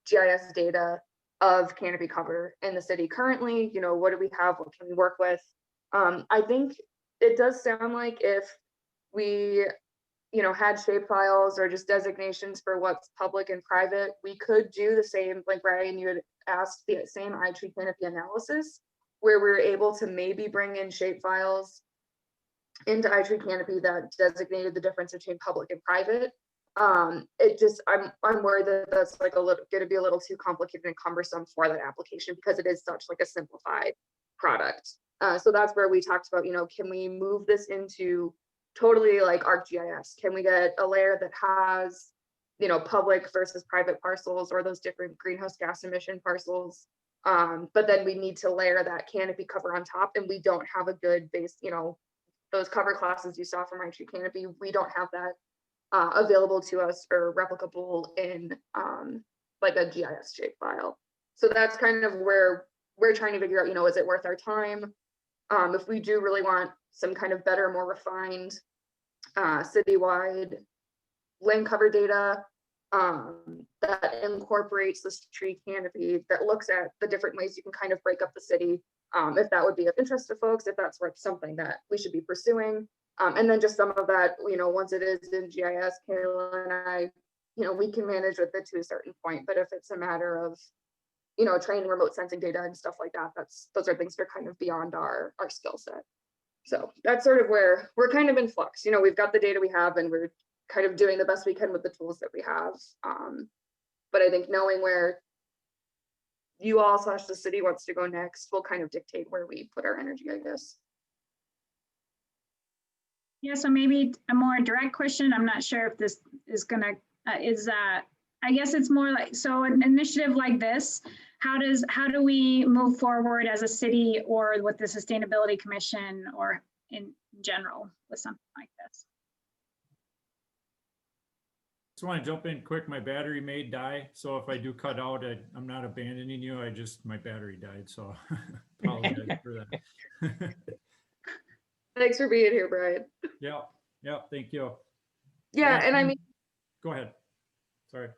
GIS data of canopy cover in the city currently? You know, what do we have? What can we work with? I think it does sound like if we, you know, had shape files or just designations for what's public and private, we could do the same, like Ryan, you had asked, the same iTree Canopy analysis, where we're able to maybe bring in shape files into iTree Canopy that designated the difference between public and private. It just, I'm worried that that's like going to be a little too complicated and cumbersome for that application because it is such like a simplified product. So that's where we talked about, you know, can we move this into totally like ArcGIS? Can we get a layer that has, you know, public versus private parcels or those different greenhouse gas emission parcels? But then we need to layer that canopy cover on top, and we don't have a good base, you know, those cover classes you saw from iTree Canopy, we don't have that available to us or replicable in like a GIS shape file. So that's kind of where we're trying to figure out, you know, is it worth our time? If we do really want some kind of better, more refined citywide land cover data that incorporates this tree canopy, that looks at the different ways you can kind of break up the city, if that would be of interest to folks, if that's worth something that we should be pursuing. And then just some of that, you know, once it is in GIS, Kayla and I, you know, we can manage with it to a certain point. But if it's a matter of, you know, training remote sensing data and stuff like that, those are things that are kind of beyond our skill set. So that's sort of where we're kind of in flux. You know, we've got the data we have, and we're kind of doing the best we can with the tools that we have. But I think knowing where you all / the city wants to go next will kind of dictate where we put our energy, I guess. Yeah, so maybe a more direct question. I'm not sure if this is gonna, I guess it's more like, so an initiative like this, how do we move forward as a city or with the Sustainability Commission or in general with something like this? just want to jump in quick. My battery may die. So if I do cut out, I'm not abandoning you. My battery died. So apologize for that. Thanks for being here, Brian. Yeah. Yeah. Thank you. Yeah, and I mean, Go ahead. Sorry.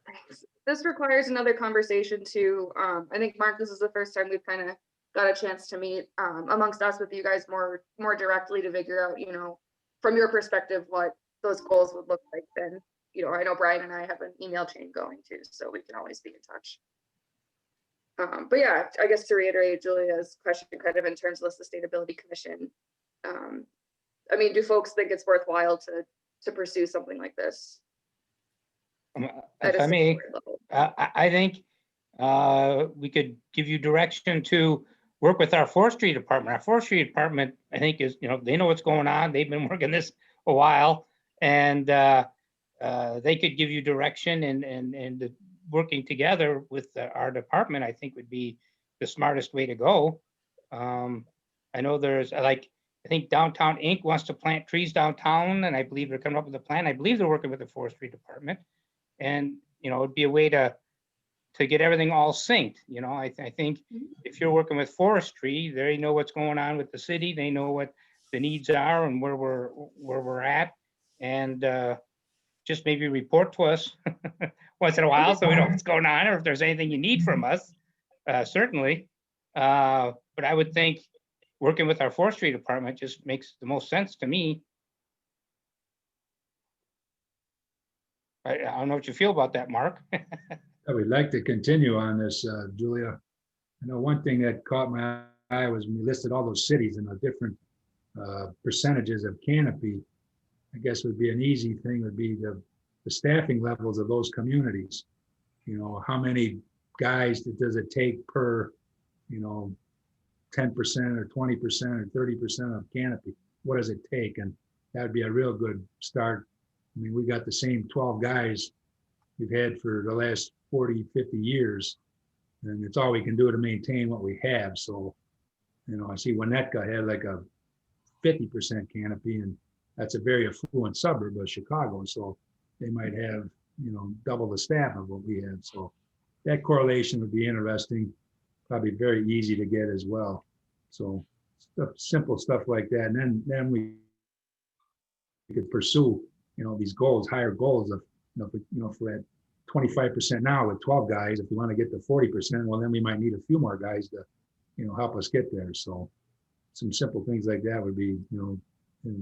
this requires another conversation too. I think, Mark, this is the first time we've kind of got a chance to meet amongst us with you guys more directly to figure out, from your perspective, what those goals would look like. Then, I know Brian and I have an email chain going too, so we can always be in touch. But yeah, I guess to reiterate Julia's question kind of in terms of the Sustainability Commission, I mean, do folks think it's worthwhile to pursue something like this? If I may, I think we could give you direction to work with our forestry department. Our forestry department, I think, is, they know what's going on. They've been working this a while, and they could give you direction, and working together with our department, I think, would be the smartest way to go. I know there's I think Downtown Inc. wants to plant trees downtown, and I believe they're coming up with a plan. I believe they're working with the forestry department. And, it'd be a way to get everything all synced. I think if you're working with forestry, they know what's going on with the city. They know what the needs are and where we're at. And just maybe report to us once in a while so we know what's going on, or if there's anything you need from us, certainly. But I would think working with our forestry department just makes the most sense to me. I don't know what you feel about that, Mark. I would like to continue on this, Julia. I know one thing that caught my eye was when you listed all those cities and the different percentages of canopy. I guess would be an easy thing would be the staffing levels of those communities. How many guys does it take per, 10% or 20% or 30% of canopy? What does it take? And that would be a real good start. I mean, we got the same 12 guys we've had for the last 40, 50 years, and it's all we can do to maintain what we have. So, I see Winnetka had like a 50% canopy, and that's a very affluent suburb of Chicago. So they might have, double the staff of what we have. So that correlation would be interesting, probably very easy to get as well. So simple stuff like that. And then we could pursue, these goals, higher goals of, if we're at 25% now with 12 guys, if we want to get to 40%, well, then we might need a few more guys to, help us get there. So some simple things like that would be,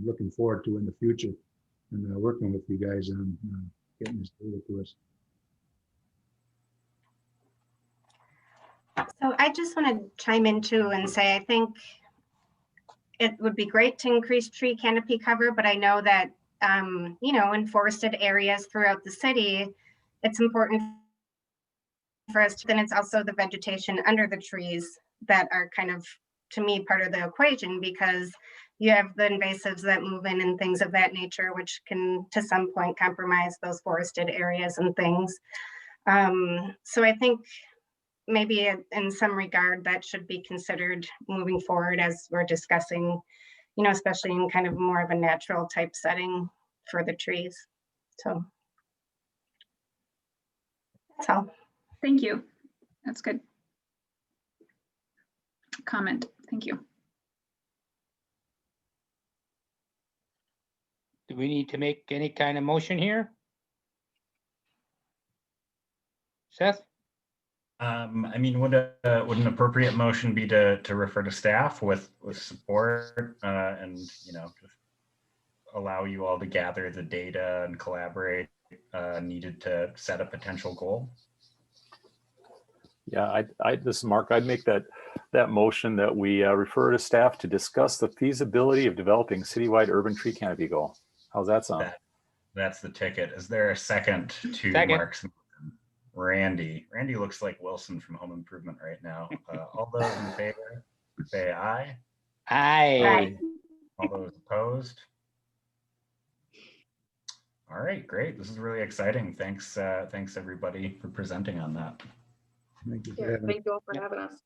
looking forward to in the future, and working with you guys on getting this data to us. So I just want to chime in too and say, I think it would be great to increase tree canopy cover, but I know that, in forested areas throughout the city, it's important for us to, then it's also the vegetation under the trees that are kind of, to me, part of the equation, because you have the invasives that move in and things of that nature, which can to some point compromise those forested areas and things. So I think maybe in some regard that should be considered moving forward as we're discussing, especially in kind of more of a natural type setting for the trees. So that's all. Thank you. That's good comment. Thank you. Do we need to make any kind of motion here? Seth? I mean, would an appropriate motion be to refer to staff with support and, just allow you all to gather the data and collaborate needed to set a potential goal? Yeah, this is Mark. I'd make that motion that we refer to staff to discuss the feasibility of developing citywide urban tree canopy goal. How's that sound? That's the ticket. Is there a second to Mark's motion? Randy looks like Wilson from Home Improvement right now. All those in favor, say aye. Aye. All those opposed? All right, great. This is really exciting. Thanks everybody for presenting on that. Thank you. Yeah, thank you all for having us.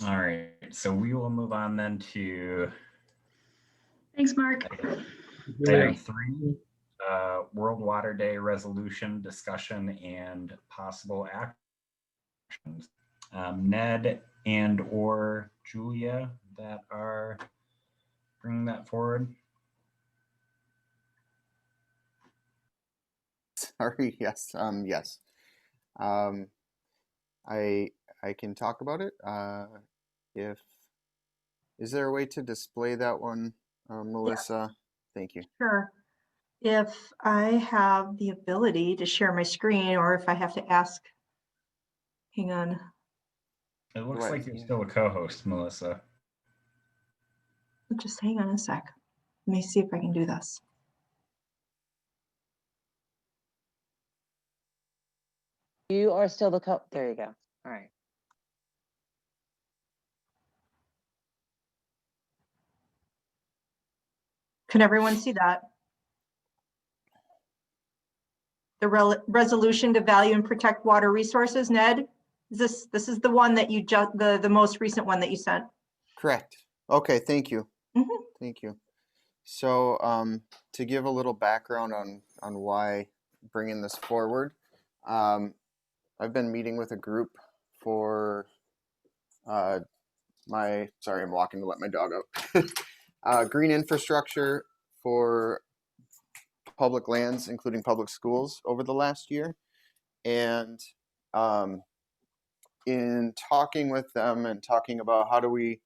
All right, so we will move on then to Thanks, Mark. item 3. World Water Day resolution discussion and possible actions. Ned and or Julia that are bringing that forward. Sorry, yes, yes. I can talk about it. If is there a way to display that one, Melissa? Thank you. Sure. If I have the ability to share my screen or if I have to ask, hang on. It looks Right, like you're yeah. still a co-host, Melissa. Just hang on a sec. Let me see if I can do this. You are still the there you go. All right. Can everyone see that? The resolution to value and protect water resources, Ned? This is the one that you just, the most recent one that you sent. Correct. Okay, thank you. Mhm. Thank you. So to give a little background on why bringing this forward, I've been meeting with a group for sorry, I'm walking to let my dog out. Green infrastructure for public lands, including public schools, over the last year. And in talking with them and talking about how do we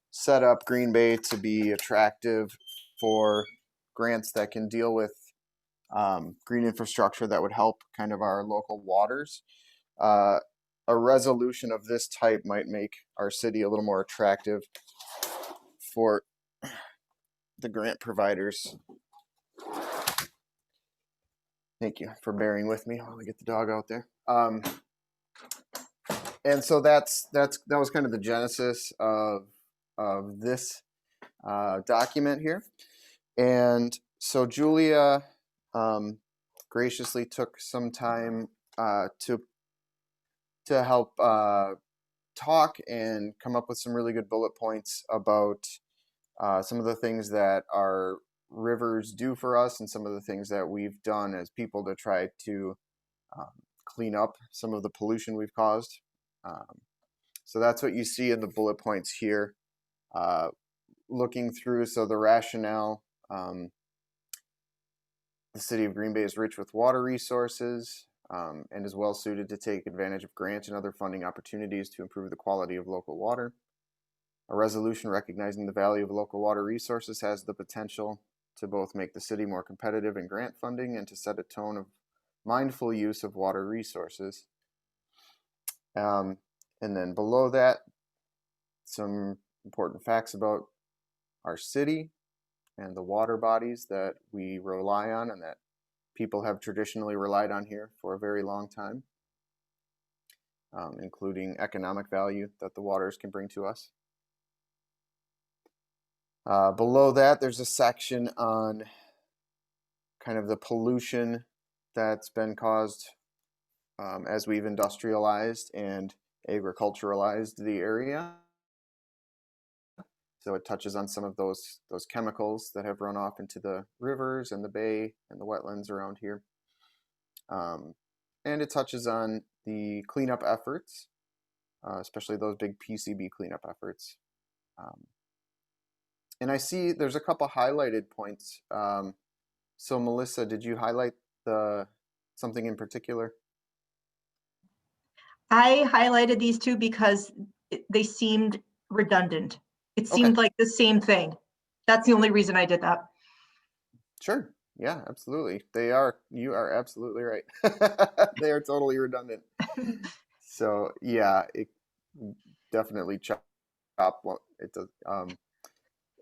set up Green Bay to be attractive for grants that can deal with green infrastructure that would help kind of our local waters. A resolution of this type might make our city a little more attractive for the grant providers. Thank you for bearing with me while I get the dog out there. And so that was kind of the genesis of this document here. And so Julia graciously took some time to help talk and come up with some really good bullet points about some of the things that our rivers do for us and some of the things that we've done as people to try to clean up some of the pollution we've caused. So that's what you see in the bullet points here. Looking through, so the rationale, the city of Green Bay is rich with water resources and is well suited to take advantage of grants and other funding opportunities to improve the quality of local water. A resolution recognizing the value of local water resources has the potential to both make the city more competitive in grant funding and to set a tone of mindful use of water resources. And then below that, some important facts about our city and the water bodies that we rely on and that people have traditionally relied on here for a very long time, including economic value that the waters can bring to us. Below that, there's a section on kind of the pollution that's been caused as we've industrialized and agriculturalized the area. So it touches on some of those chemicals that have run off into the rivers and the bay and the wetlands around here. And it touches on the cleanup efforts, especially those big PCB cleanup efforts. And I see there's a couple highlighted points. So Melissa, did you highlight something in particular? I highlighted these two because they seemed redundant. It seemed like the same thing. That's the only reason I did that. Sure. Yeah, absolutely. You are absolutely right. They are totally redundant. So yeah, it definitely chop it does.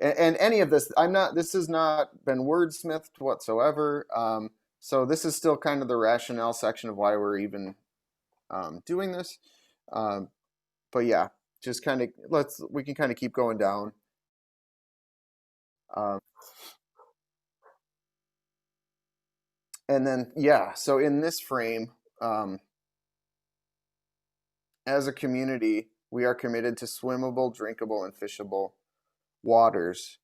And any of this, this has not been wordsmithed whatsoever. So this is still kind of the rationale section of why we're even doing this. But yeah, just kind of we can kind of keep going down. And then, yeah, so in this frame, as a community, we are committed to swimmable, drinkable, and fishable waters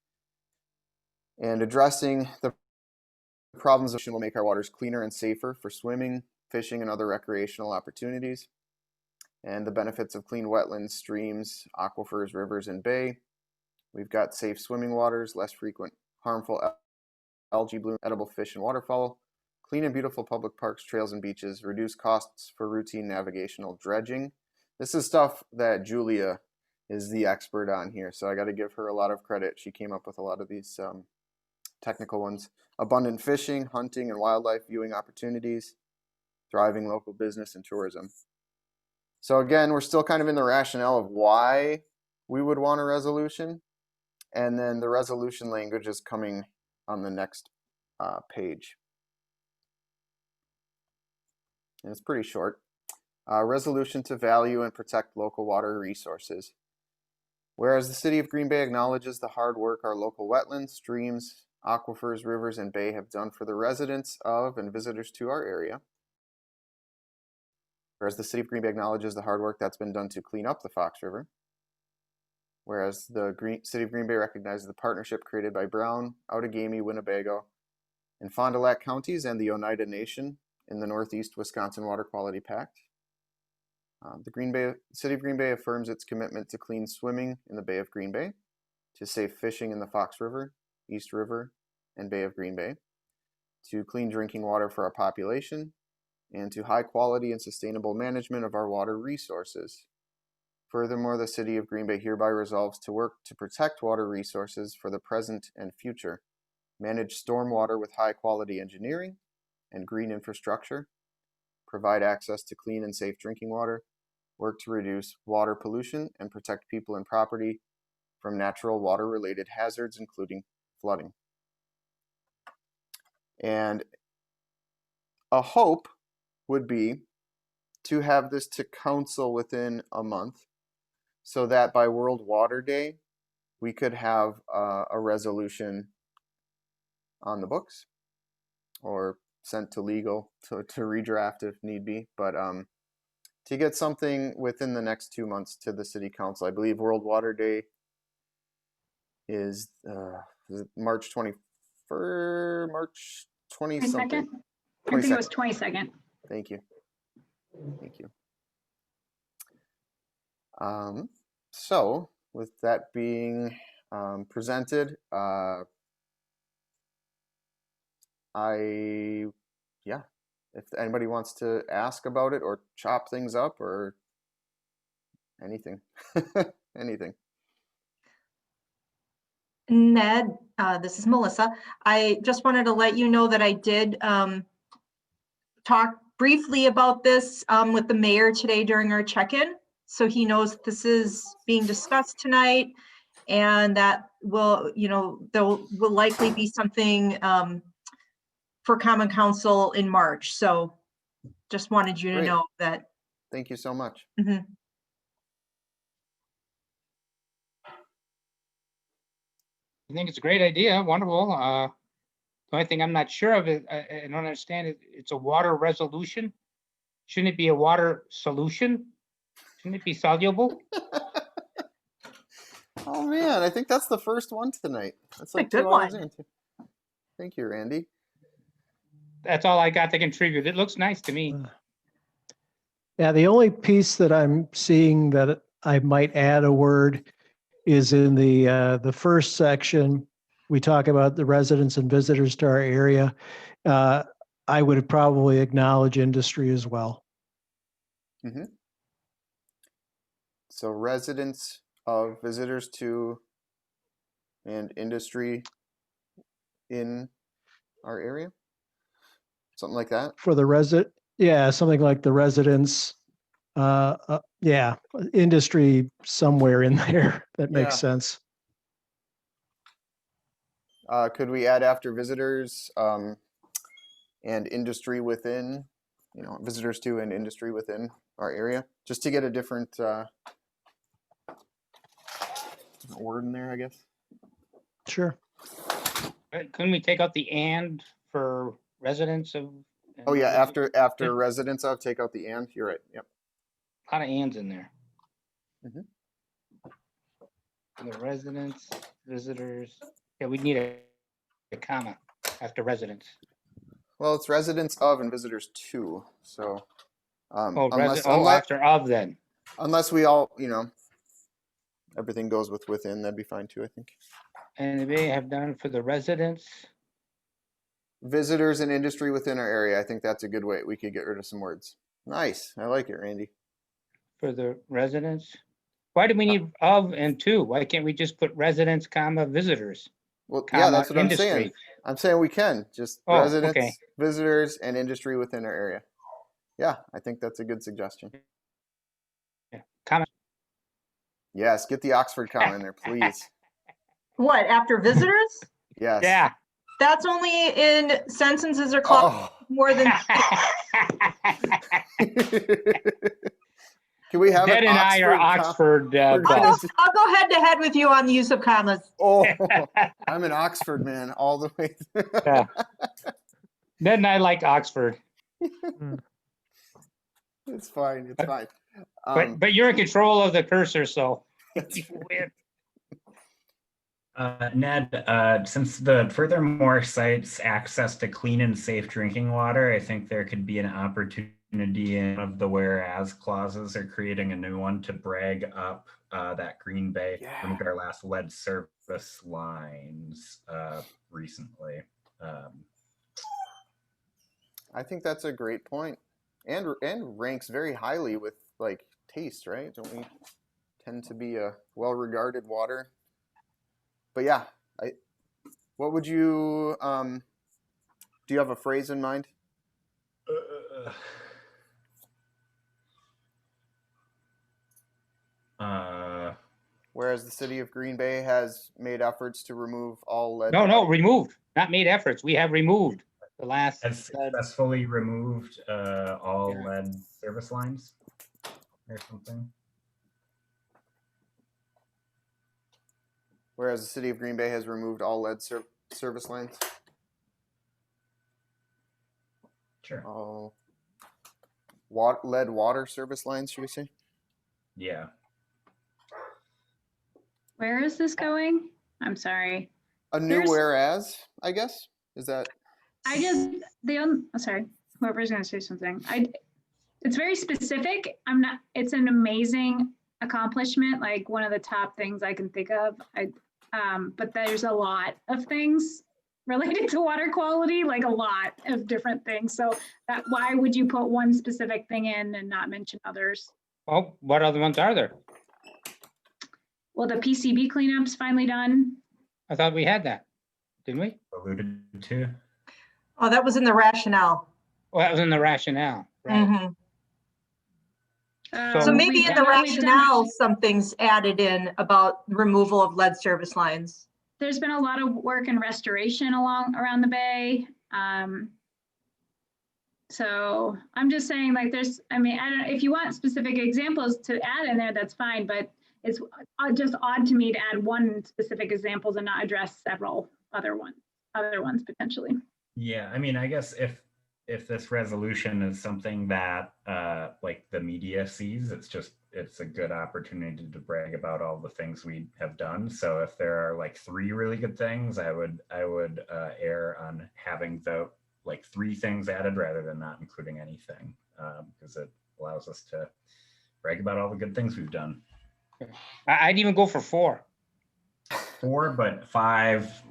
and addressing the problems of pollution will make our waters cleaner and safer for swimming, fishing, and other recreational opportunities. And the benefits of clean wetlands, streams, aquifers, rivers, and bay. We've got safe swimming waters, less frequent harmful algae bloom, edible fish and waterfowl, clean and beautiful public parks, trails, and beaches, reduce costs for routine navigational dredging. This is stuff that Julia is the expert on here, so I got to give her a lot of credit. She came up with a lot of these technical ones. Abundant fishing, hunting, and wildlife viewing opportunities, thriving local business and tourism. So again, we're still kind of in the rationale of why we would want a resolution, and then the resolution language is coming on the next page. And it's pretty short. Resolution to value and protect local water resources. Whereas the City of Green Bay acknowledges the hard work our local wetlands, streams, aquifers, rivers, and bay have done for the residents of and visitors to our area. Whereas the City of Green Bay acknowledges the hard work that's been done to clean up the Fox River. Whereas the City of Green Bay recognizes the partnership created by Brown, Outagamie, Winnebago, and Fond du Lac counties and the Oneida Nation in the Northeast Wisconsin Water Quality Pact. The City of Green Bay affirms its commitment to clean swimming in the Bay of Green Bay, to safe fishing in the Fox River, East River, and Bay of Green Bay, to clean drinking water for our population, and to high quality and sustainable management of our water resources. Furthermore, the City of Green Bay hereby resolves to work to protect water resources for the present and future, manage stormwater with high quality engineering and green infrastructure, provide access to clean and safe drinking water, work to reduce water pollution, and protect people and property from natural water-related hazards, including flooding. And a hope would be to have this to council within a month, so that by World Water Day, we could have a resolution on the books or sent to legal to redraft if need be. But to get something within the next 2 months to the city council. I believe World Water Day is March 21st, March 20 something. 22nd? I think it was 22nd. Thank you. Thank you. So with that being presented, if anybody wants to ask about it or chop things up or anything, anything. Ned, this is Melissa. I just wanted to let you know that I did talk briefly about this with the mayor today during our check-in. So he knows this is being discussed tonight, and that will, there will likely be something for Common Council in March. So just wanted you to know that. Thank you so much. Mhm. I think it's a great idea, wonderful. The only thing I'm not sure of is, I don't understand it, it's a water resolution. Shouldn't it be a water solution? Shouldn't it be soluble? Oh man, I think that's the first one tonight. That's like a good 2 hours one. in. Thank you, Randy. That's all I got to contribute. It looks nice to me. Yeah, the only piece that I'm seeing that I might add a word is in the first section. We talk about the residents and visitors to our area. I would probably acknowledge industry as well. Mm-hmm. So residents of visitors to and industry in our area, something like that. For the yeah, something like the residents. Yeah, industry somewhere in there. That makes sense. Could we add after visitors and industry within, visitors to and industry within our area, just to get a different word in there, I guess. Sure. Couldn't we take out the "and" for residents of? Oh yeah, after residents of, take out the "and." You're right. Yep. A lot of "ands" in there. Mm-hmm. The residents, visitors. Yeah, we need a comma after residents. Well, it's residents of and visitors to. So Oh, unless after of then. unless we all, everything goes with within, that'd be fine too, I think. And they have done for the residents. Visitors and industry within our area. I think that's a good way. We could get rid of some words. Nice. I like it, Randy. For the residents. Why do we need of and to? Why can't we just put residents, comma, visitors? Well, Comma, yeah, that's what I'm industry. saying. I'm saying we can just Oh, residents, okay. visitors, and industry within our area. Yeah, I think that's a good suggestion. Yeah. Comma. Yes, get the Oxford comma in there, please. What, after visitors? Yes. Yeah. That's only in sentences or clauses more than. Can we have Ned an and I are Oxford? Oxford. I'll go head to head with you on the use of commas. Oh, I'm an Oxford man all the way through. Yeah. Ned and I like Oxford. It's fine. It's fine. But you're in control of the cursor, so. Ned, since the furthermore cites access to clean and safe drinking water, I think there could be an opportunity in one of the whereas clauses or creating a new one to brag up that Green Bay removed our last lead service lines recently. I think that's a great point, and ranks very highly with like taste, right? Don't we tend to be a well-regarded water? But yeah, what would you do? You have a phrase in mind? Whereas the city of Green Bay has made efforts to remove all lead. No, removed, not made efforts. We have removed the last. Has successfully removed all lead service lines or something. Whereas the city of Green Bay has removed all lead service lines. Sure. All lead water service lines, should we say? Yeah. Where is this going? I'm sorry. A new whereas, I guess. Is that? Sorry, whoever's going to say something. It's very specific. It's an amazing accomplishment. Like one of the top things I can think of. But there's a lot of things related to water quality, like a lot of different things. So why would you put one specific thing in and not mention others? Oh, what other ones are there? Well, the PCB cleanup's finally done. I thought we had that, didn't we? Alluded to. Oh, that was in the rationale. Well, that was in the rationale, right? So maybe in the rationale, something's added in about removal of lead service lines. There's been a lot of work in restoration around the bay. So I'm just saying, like, I don't know, if you want specific examples to add in there, that's fine, but it's just odd to me to add one specific examples and not address several other ones potentially. Yeah, I mean, I guess if this resolution is something that like the media sees, it's a good opportunity to brag about all the things we have done. So if there are like 3 really good things, I would err on having the like 3 things added rather than not including anything, because it allows us to brag about all the good things we've done. I'd even go for 4. 4, but 5,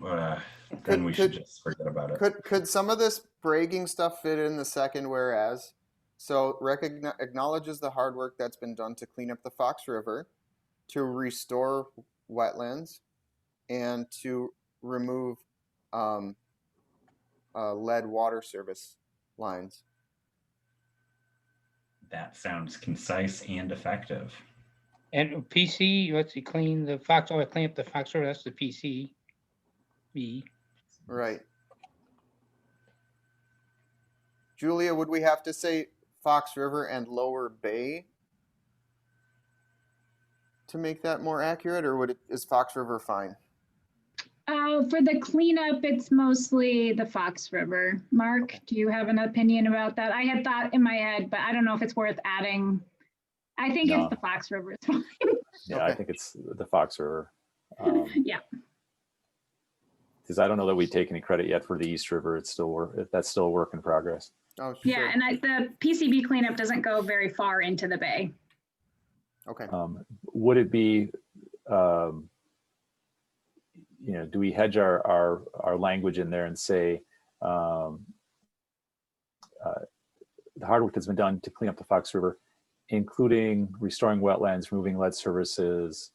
then we should just forget about it. Could some of this bragging stuff fit in the second whereas? So acknowledges the hard work that's been done to clean up the Fox River, to restore wetlands, and to remove lead water service lines. That sounds concise and effective. And PC, let's see, clean up the Fox River, that's the PCB. Right. Julia, would we have to say Fox River and Lower Bay to make that more accurate, or is Fox River fine? For the cleanup, it's mostly the Fox River. Mark, do you have an opinion about that? I had thought in my head, but I don't know if it's worth adding. I think it's the Fox River. It's fine. Yeah, okay. I think it's the Fox River. Yeah. because I don't know that we take any credit yet for the East River. It's still that's still a work in progress. Oh, sure. Yeah, and the PCB cleanup doesn't go very far into the bay. Okay. Would it be, do we hedge our language in there and say the hard work that's been done to clean up the Fox River, including restoring wetlands, removing lead services,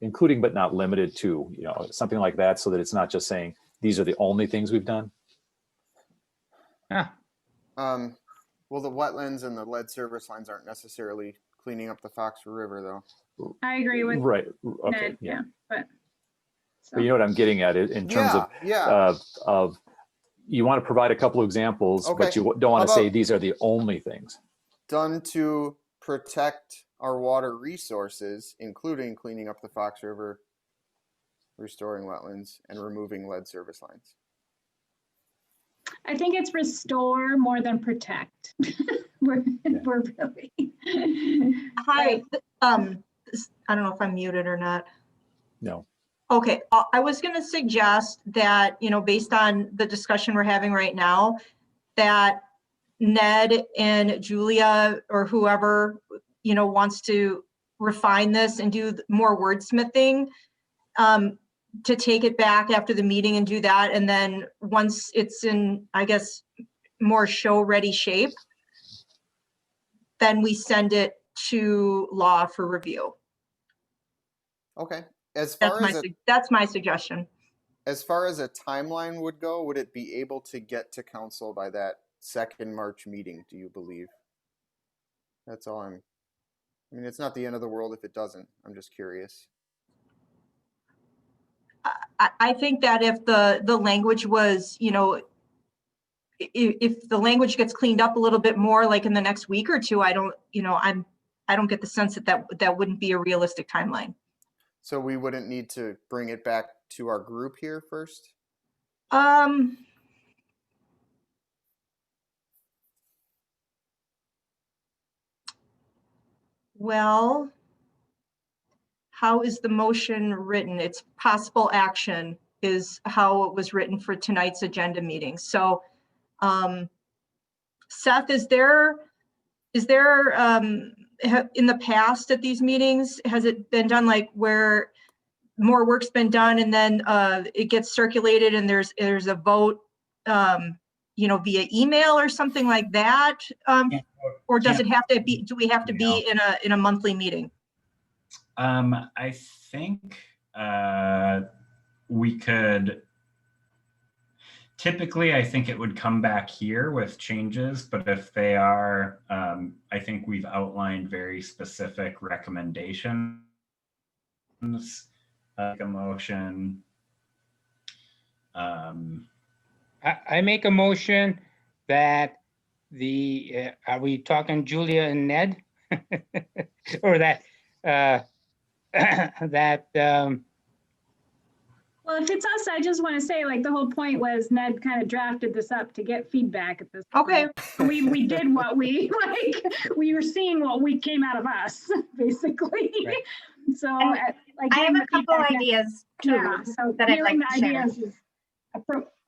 including but not limited to, something like that, so that it's not just saying these are the only things we've done? Yeah. Well, the wetlands and the lead service lines aren't necessarily cleaning up the Fox River, though. I agree with Right. Okay. Ned, yeah, but. But you know what I'm getting at it in terms of you want to provide a couple of examples, Okay. but you don't want to say these are the only things. Done to protect our water resources, including cleaning up the Fox River, restoring wetlands, and removing lead service lines. I think it's restore more than protect. we're really. Hi, I don't know if I'm muted or not. No. Okay, I was going to suggest that, based on the discussion we're having right now, that Ned and Julia or whoever, wants to refine this and do more wordsmithing, to take it back after the meeting and do that. And then once it's in, I guess, more show ready shape, then we send it to law for review. Okay. That's my suggestion. As far as a timeline would go, would it be able to get to council by that second March meeting, do you believe? That's all I mean, it's not the end of the world if it doesn't. I'm just curious. I think that if the language was, if the language gets cleaned up a little bit more, like in the next week or two, I don't get the sense that wouldn't be a realistic timeline. So we wouldn't need to bring it back to our group here first? Well, how is the motion written? It's possible action is how it was written for tonight's agenda meeting. So, Seth, is there in the past at these meetings, has it been done like where more work's been done and then it gets circulated and there's a vote, via email or something like that? Or does it have to be, do we have to be in a monthly meeting? I think we could, typically, I think it would come back here with changes, but if they are, I think we've outlined very specific recommendations, like a motion. I make a motion that are we talking Julia and Ned? Or that, Well, if it's us, I just want to say, like, the whole point was Ned kind of drafted this up to get feedback at this point. Okay. We did what we, we were seeing what we came out of us, basically. Right. So I have a couple ideas too, so that I'd like hearing to the share. ideas is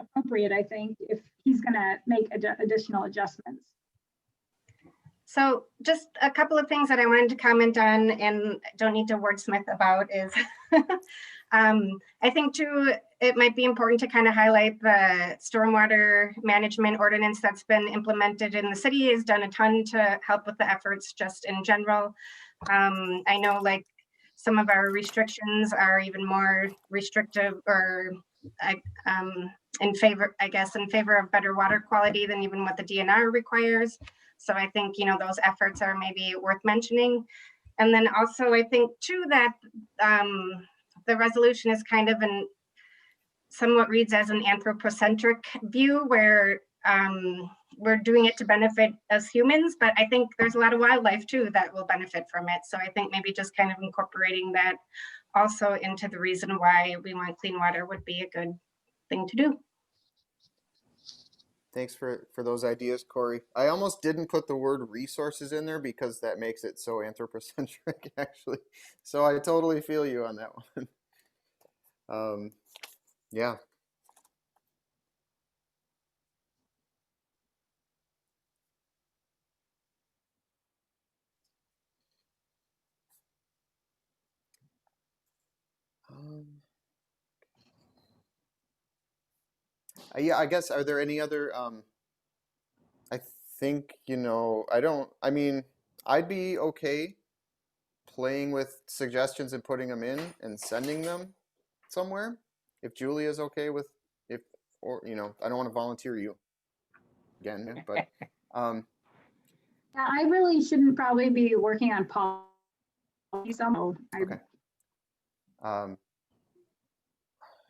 appropriate, I think, if he's gonna make additional adjustments. So just a couple of things that I wanted to comment on and don't need to wordsmith about is, I think too, it might be important to kind of highlight the stormwater management ordinance that's been implemented in the city. Has done a ton to help with the efforts just in general. I know like some of our restrictions are even more restrictive or in favor of better water quality than even what the DNR requires. So I think, those efforts are maybe worth mentioning. And then also I think too that the resolution is kind of somewhat reads as an anthropocentric view where we're doing it to benefit us humans, but I think there's a lot of wildlife too that will benefit from it. So I think maybe just kind of incorporating that also into the reason why we want clean water would be a good thing to do. Thanks for those ideas, Corey. I almost didn't put the word resources in there because that makes it so anthropocentric, actually. So I totally feel you on that one. Yeah. Yeah, I guess, are there any other, I think, I mean, I'd be okay playing with suggestions and putting them in and sending them somewhere. If Julia's okay with, or, I don't want to volunteer you again, but, Yeah, I really shouldn't probably be working on policies. okay.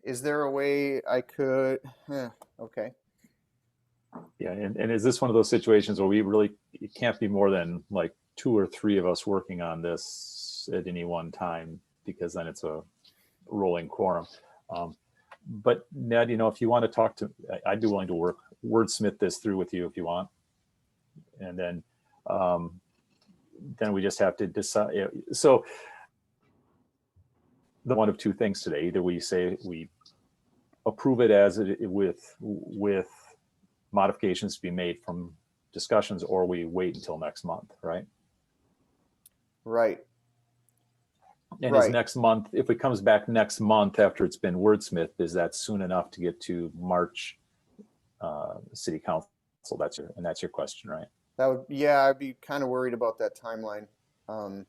Is there a way I could, okay. Yeah, and is this one of those situations where it can't be more than like 2 or 3 of us working on this at any one time, because then it's a rolling quorum. But Ned, if you want to talk to, I'd be willing to wordsmith this through with you if you want. And then we just have to decide. So the one of two things today, either we say we approve it as it with modifications to be made from discussions, or we wait until next month, right? Right. And is next month, if it comes back next month after it's been wordsmithed, is that soon enough to get to March city council? That's your question, right? I'd be kind of worried about that timeline. I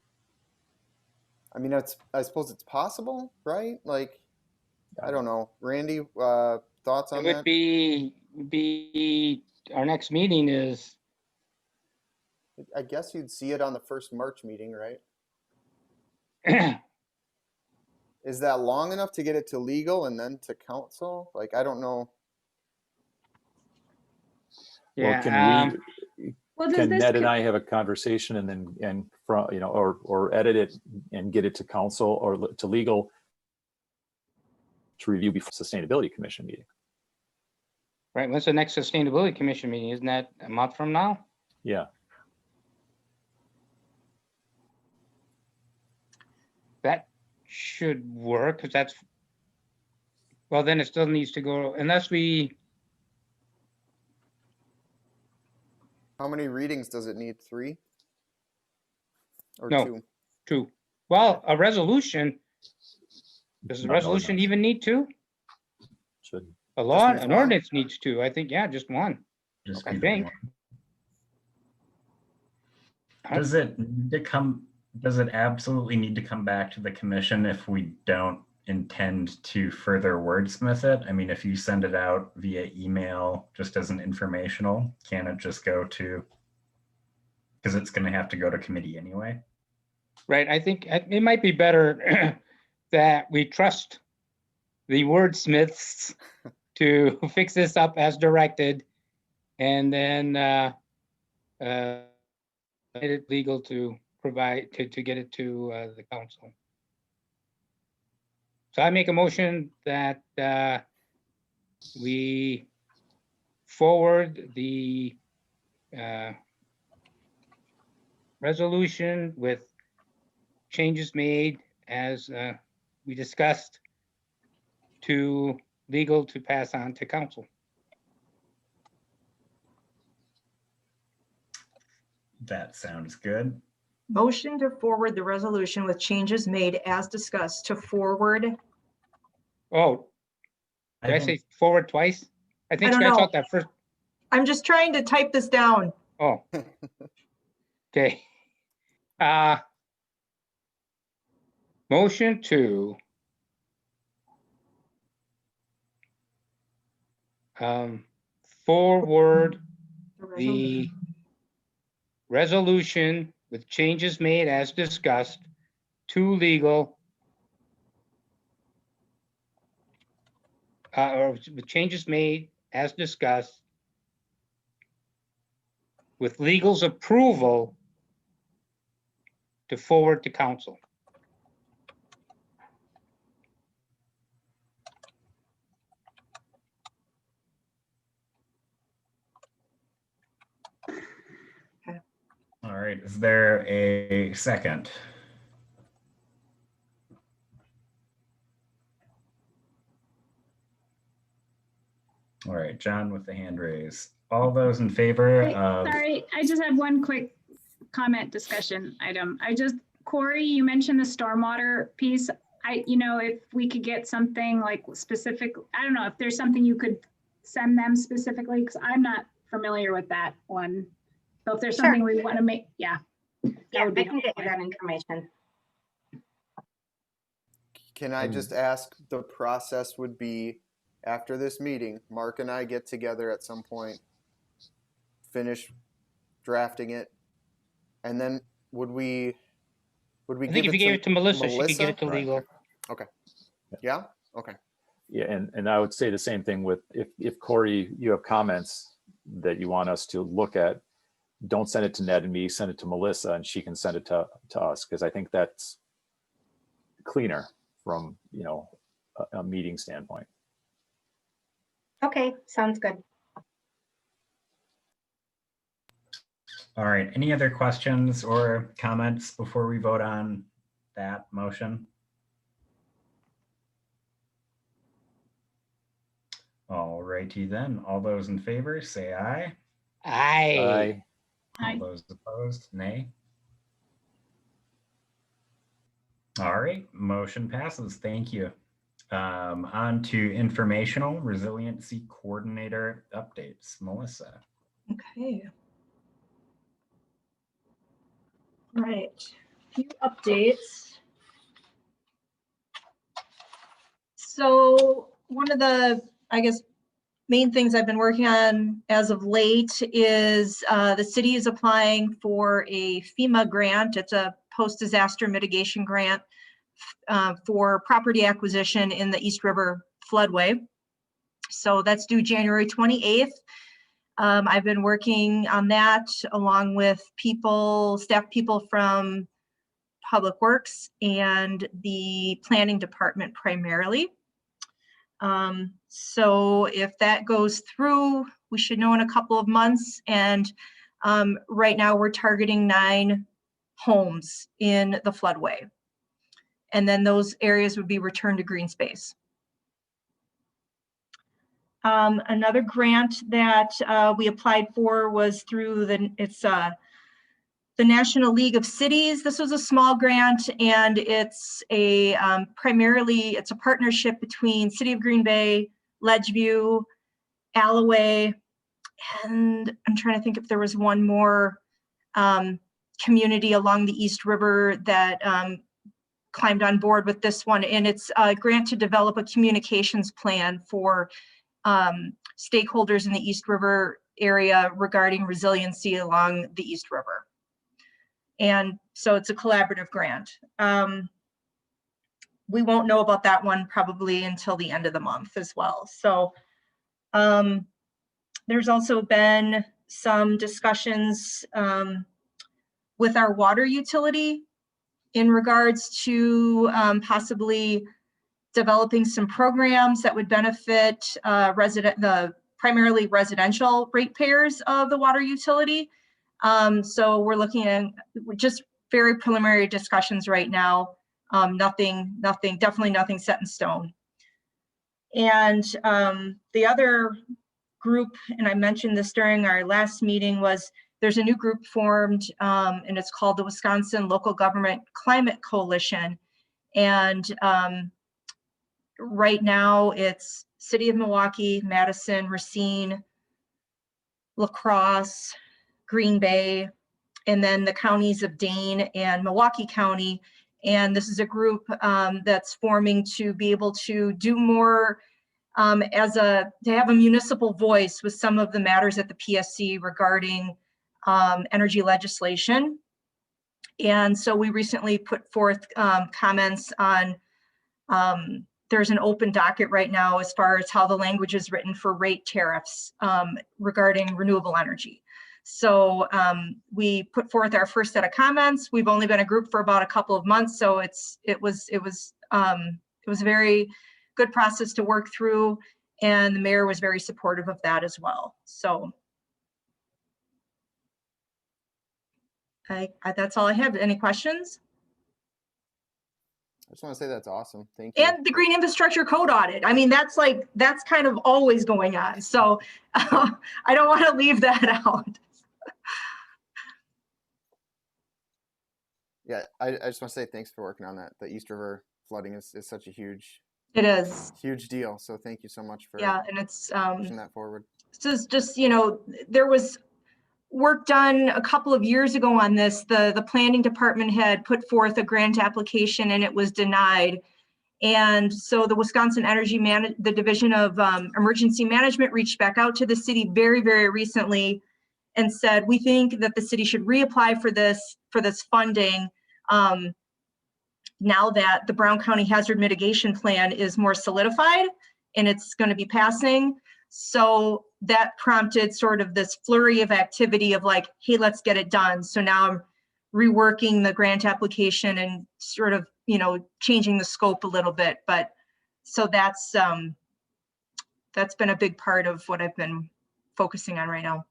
mean, I suppose it's possible, right? Like, I don't know. Randy, thoughts on It would that? be, our next meeting is, I guess you'd see it on the first March meeting, right? Is that long enough to get it to legal and then to council? Like, I don't know. yeah. Can Ned and I have a conversation and from, or edit it and get it to council or to legal to review before Sustainability Commission meeting? Right, when's the next Sustainability Commission meeting? Isn't that a month from now? Yeah. That should work, because well, then it still needs to go, unless we, How many readings does it need? 3? Or No. 2? 2. Well, a resolution, does the No, resolution no. even need 2? Should. A law, needs an 1? ordinance needs 2. I think, yeah, just 1. Just I be think. one. Does it absolutely need to come back to the commission if we don't intend to further wordsmith it? I mean, if you send it out via email just as an informational, can it just go to, because it's going to have to go to committee anyway? Right, I think it might be better that we trust the wordsmiths to fix this up as directed, and then get it legal to provide, to get it to the council. So I make a motion that we forward the resolution with changes made as we discussed to legal to pass on to council. That sounds good. Motion to forward the resolution with changes made as discussed to forward. Oh, did I say forward twice? I think don't scratch know. out that first. I'm just trying to type this down. Oh, okay. Motion to forward the resolution with changes made as discussed to legal, or with changes made as discussed with legal's approval to forward to council. All right, is there a second? All right, John with the hand raised. All those in favor of... Sorry, I just have one quick comment discussion item. Corey, you mentioned the stormwater piece. If we could get something like specific, I don't know if there's something you could send them specifically? Because I'm not familiar with that one. So if there's Sure. something we want to make, yeah. Yeah, would I be can get you that information. Can I just ask, the process would be after this meeting, Mark and I get together at some point, finish drafting it, and then would we I think give if you gave it to Melissa, she could get it to Right. legal. Okay. Yeah? Okay. Yeah, and I would say the same thing with, if Corey, you have comments that you want us to look at, don't send it to Ned and me, send it to Melissa, and she can send it to us, because I think that's cleaner from, you know, a meeting standpoint. Okay, sounds good. All right, any other questions or comments before we vote on that motion? All righty then, all those in favor say aye. Aye. All those opposed, nay. All right, motion passes, thank you. On to informational resiliency coordinator updates, Melissa. Okay. All right, few updates. So one of the, I guess, main things I've been working on as of late is the city is applying for a FEMA grant. It's a post-disaster mitigation grant for property acquisition in the East River floodway. So that's due January 28th. I've been working on that along with staff people from Public Works and the planning department primarily. So if that goes through, we should know in a couple of months. And right now we're targeting 9 homes in the floodway. And then those areas would be returned to green space. Another grant that we applied for was through the National League of Cities. This was a small grant, and it's a primarily it's a partnership between City of Green Bay, Ledgeview, Alloway, and I'm trying to think if there was one more community along the East River that climbed on board with this one. And it's a grant to develop a communications plan for stakeholders in the East River area regarding resiliency along the East River. And so it's a collaborative grant. We won't know about that one probably until the end of the month as well. So there's also been some discussions with our water utility in regards to possibly developing some programs that would benefit primarily residential ratepayers of the water utility. So we're looking at just very preliminary discussions right now. Definitely nothing set in stone. And the other group, and I mentioned this during our last meeting, was there's a new group formed, and it's called the Wisconsin Local Government Climate Coalition. And right now it's City of Milwaukee, Madison, Racine, La Crosse, Green Bay, and then the counties of Dane and Milwaukee County. And this is a group that's forming to be able to do more to have a municipal voice with some of the matters at the PSC regarding energy legislation. And so we recently put forth comments on, there's an open docket right now as far as how the language is written for rate tariffs regarding renewable energy. So we put forth our first set of comments. We've only been a group for about a couple of months, so it was a very good process to work through, and the mayor was very supportive of that as well. So that's all I have. Any questions? I just want to say that's awesome. Thank you. And the Green Infrastructure Code audit. I mean, that's kind of always going on. So I don't want to leave that out. Yeah, I just want to say thanks for working on that. The East River flooding is such a huge It is. Huge deal. So thank you so much for Yeah, and it's pushing that forward. this is just, you know, there was work done a couple of years ago on this. The planning department had put forth a grant application and it was denied. And so the Wisconsin the Division of Emergency Management reached back out to the city very, very recently and said, we think that the city should reapply for this funding now that the Brown County Hazard Mitigation Plan is more solidified and it's going to be passing. So that prompted sort of this flurry of activity of like, hey, let's get it done. So now I'm reworking the grant application and sort of, you know, changing the scope a little bit. But so that's been a big part of what I've been focusing on right now.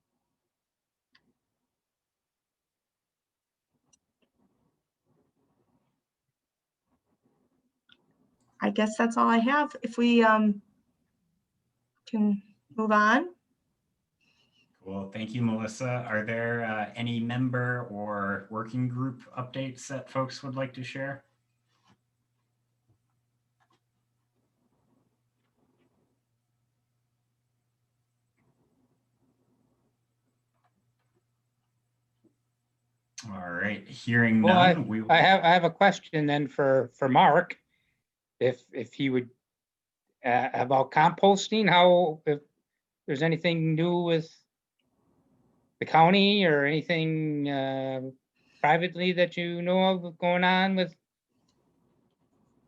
I guess that's all I have. If we can move on. Well, thank you, Melissa. Are there any member or working group updates that folks would like to share? All right, hearing none. Well, I have a question then for Mark, if he would about composting. How, if there's anything new with the county or anything privately that you know of going on with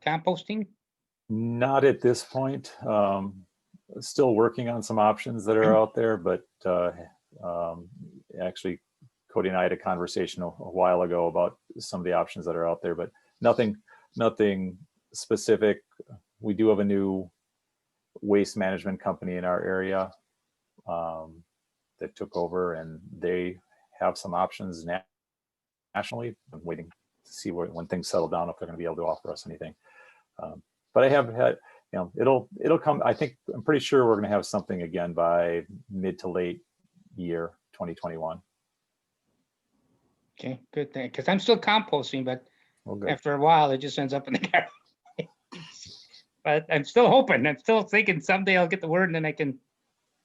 composting? Not at this point. Still working on some options that are out there, but actually Cody and I had a conversation a while ago about some of the options that are out there, but nothing specific. We do have a new waste management company in our area that took over, and they have some options nationally. I'm waiting to see when things settle down if they're going to be able to offer us anything. But I have had, you know, it'll come. I'm pretty sure we're going to have something again by mid to late year 2021. Okay, good thing, because I'm still composting, but after a while it just ends up in the garbage. But I'm still hoping. I'm still thinking someday I'll get the word and then I can.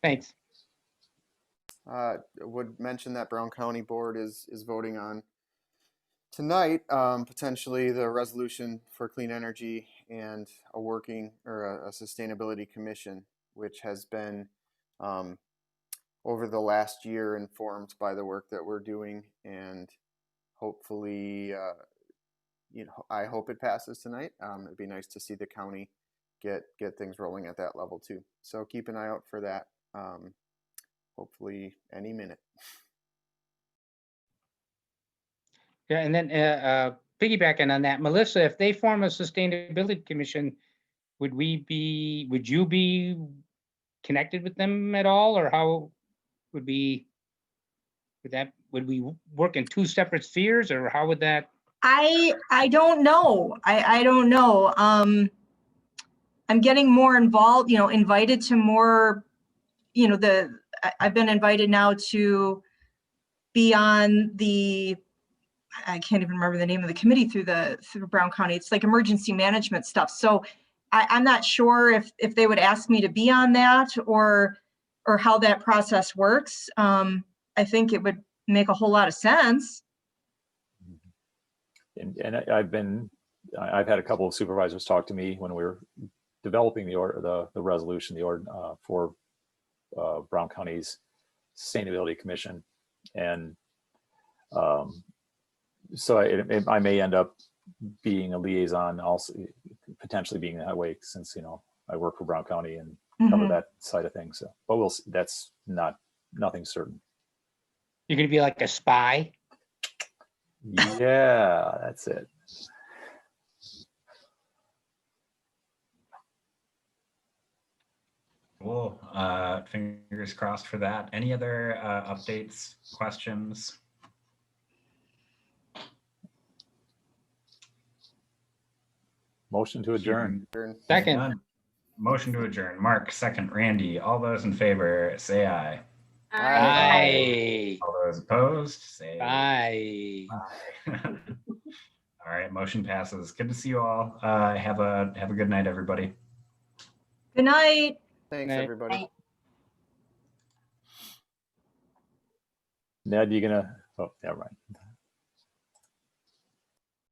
Thanks. Would mention that Brown County Board is voting on tonight potentially the resolution for clean energy and a working or a sustainability commission, which has been over the last year informed by the work that we're doing, and hopefully you know, I hope it passes tonight. It'd be nice to see the county get things rolling at that level too. So keep an eye out for that. Hopefully any minute. Yeah, and then piggybacking on that, Melissa, if they form a sustainability commission, would you be connected with them at all, or how would we work in two separate spheres, or how would that? I don't know. I don't know. I'm getting more involved, you know, invited to more, you know, I've been invited now to be on the, I can't even remember the name of the committee through Brown County. It's like emergency management stuff. So I'm not sure if they would ask me to be on that or how that process works. I think it would make a whole lot of sense. And I've had a couple of supervisors talk to me when we were developing the resolution, for Brown County's Sustainability Commission, and so I may end up being a liaison, also potentially being that way, since, you know, I work for Brown County and cover that side of things. So, but we'll see. That's nothing certain. You're going to be like a spy. Yeah, that's it. Cool. Fingers crossed for that. Any other updates, questions? Motion to adjourn. Second. Motion to adjourn. Mark, second. Randy, all those in favor, say aye. Aye. All those opposed, say aye. All right, motion passes. Good to see you all. Have a good night, everybody. Good night. Thanks, Night. everybody. Ned, you gonna, oh, never mind.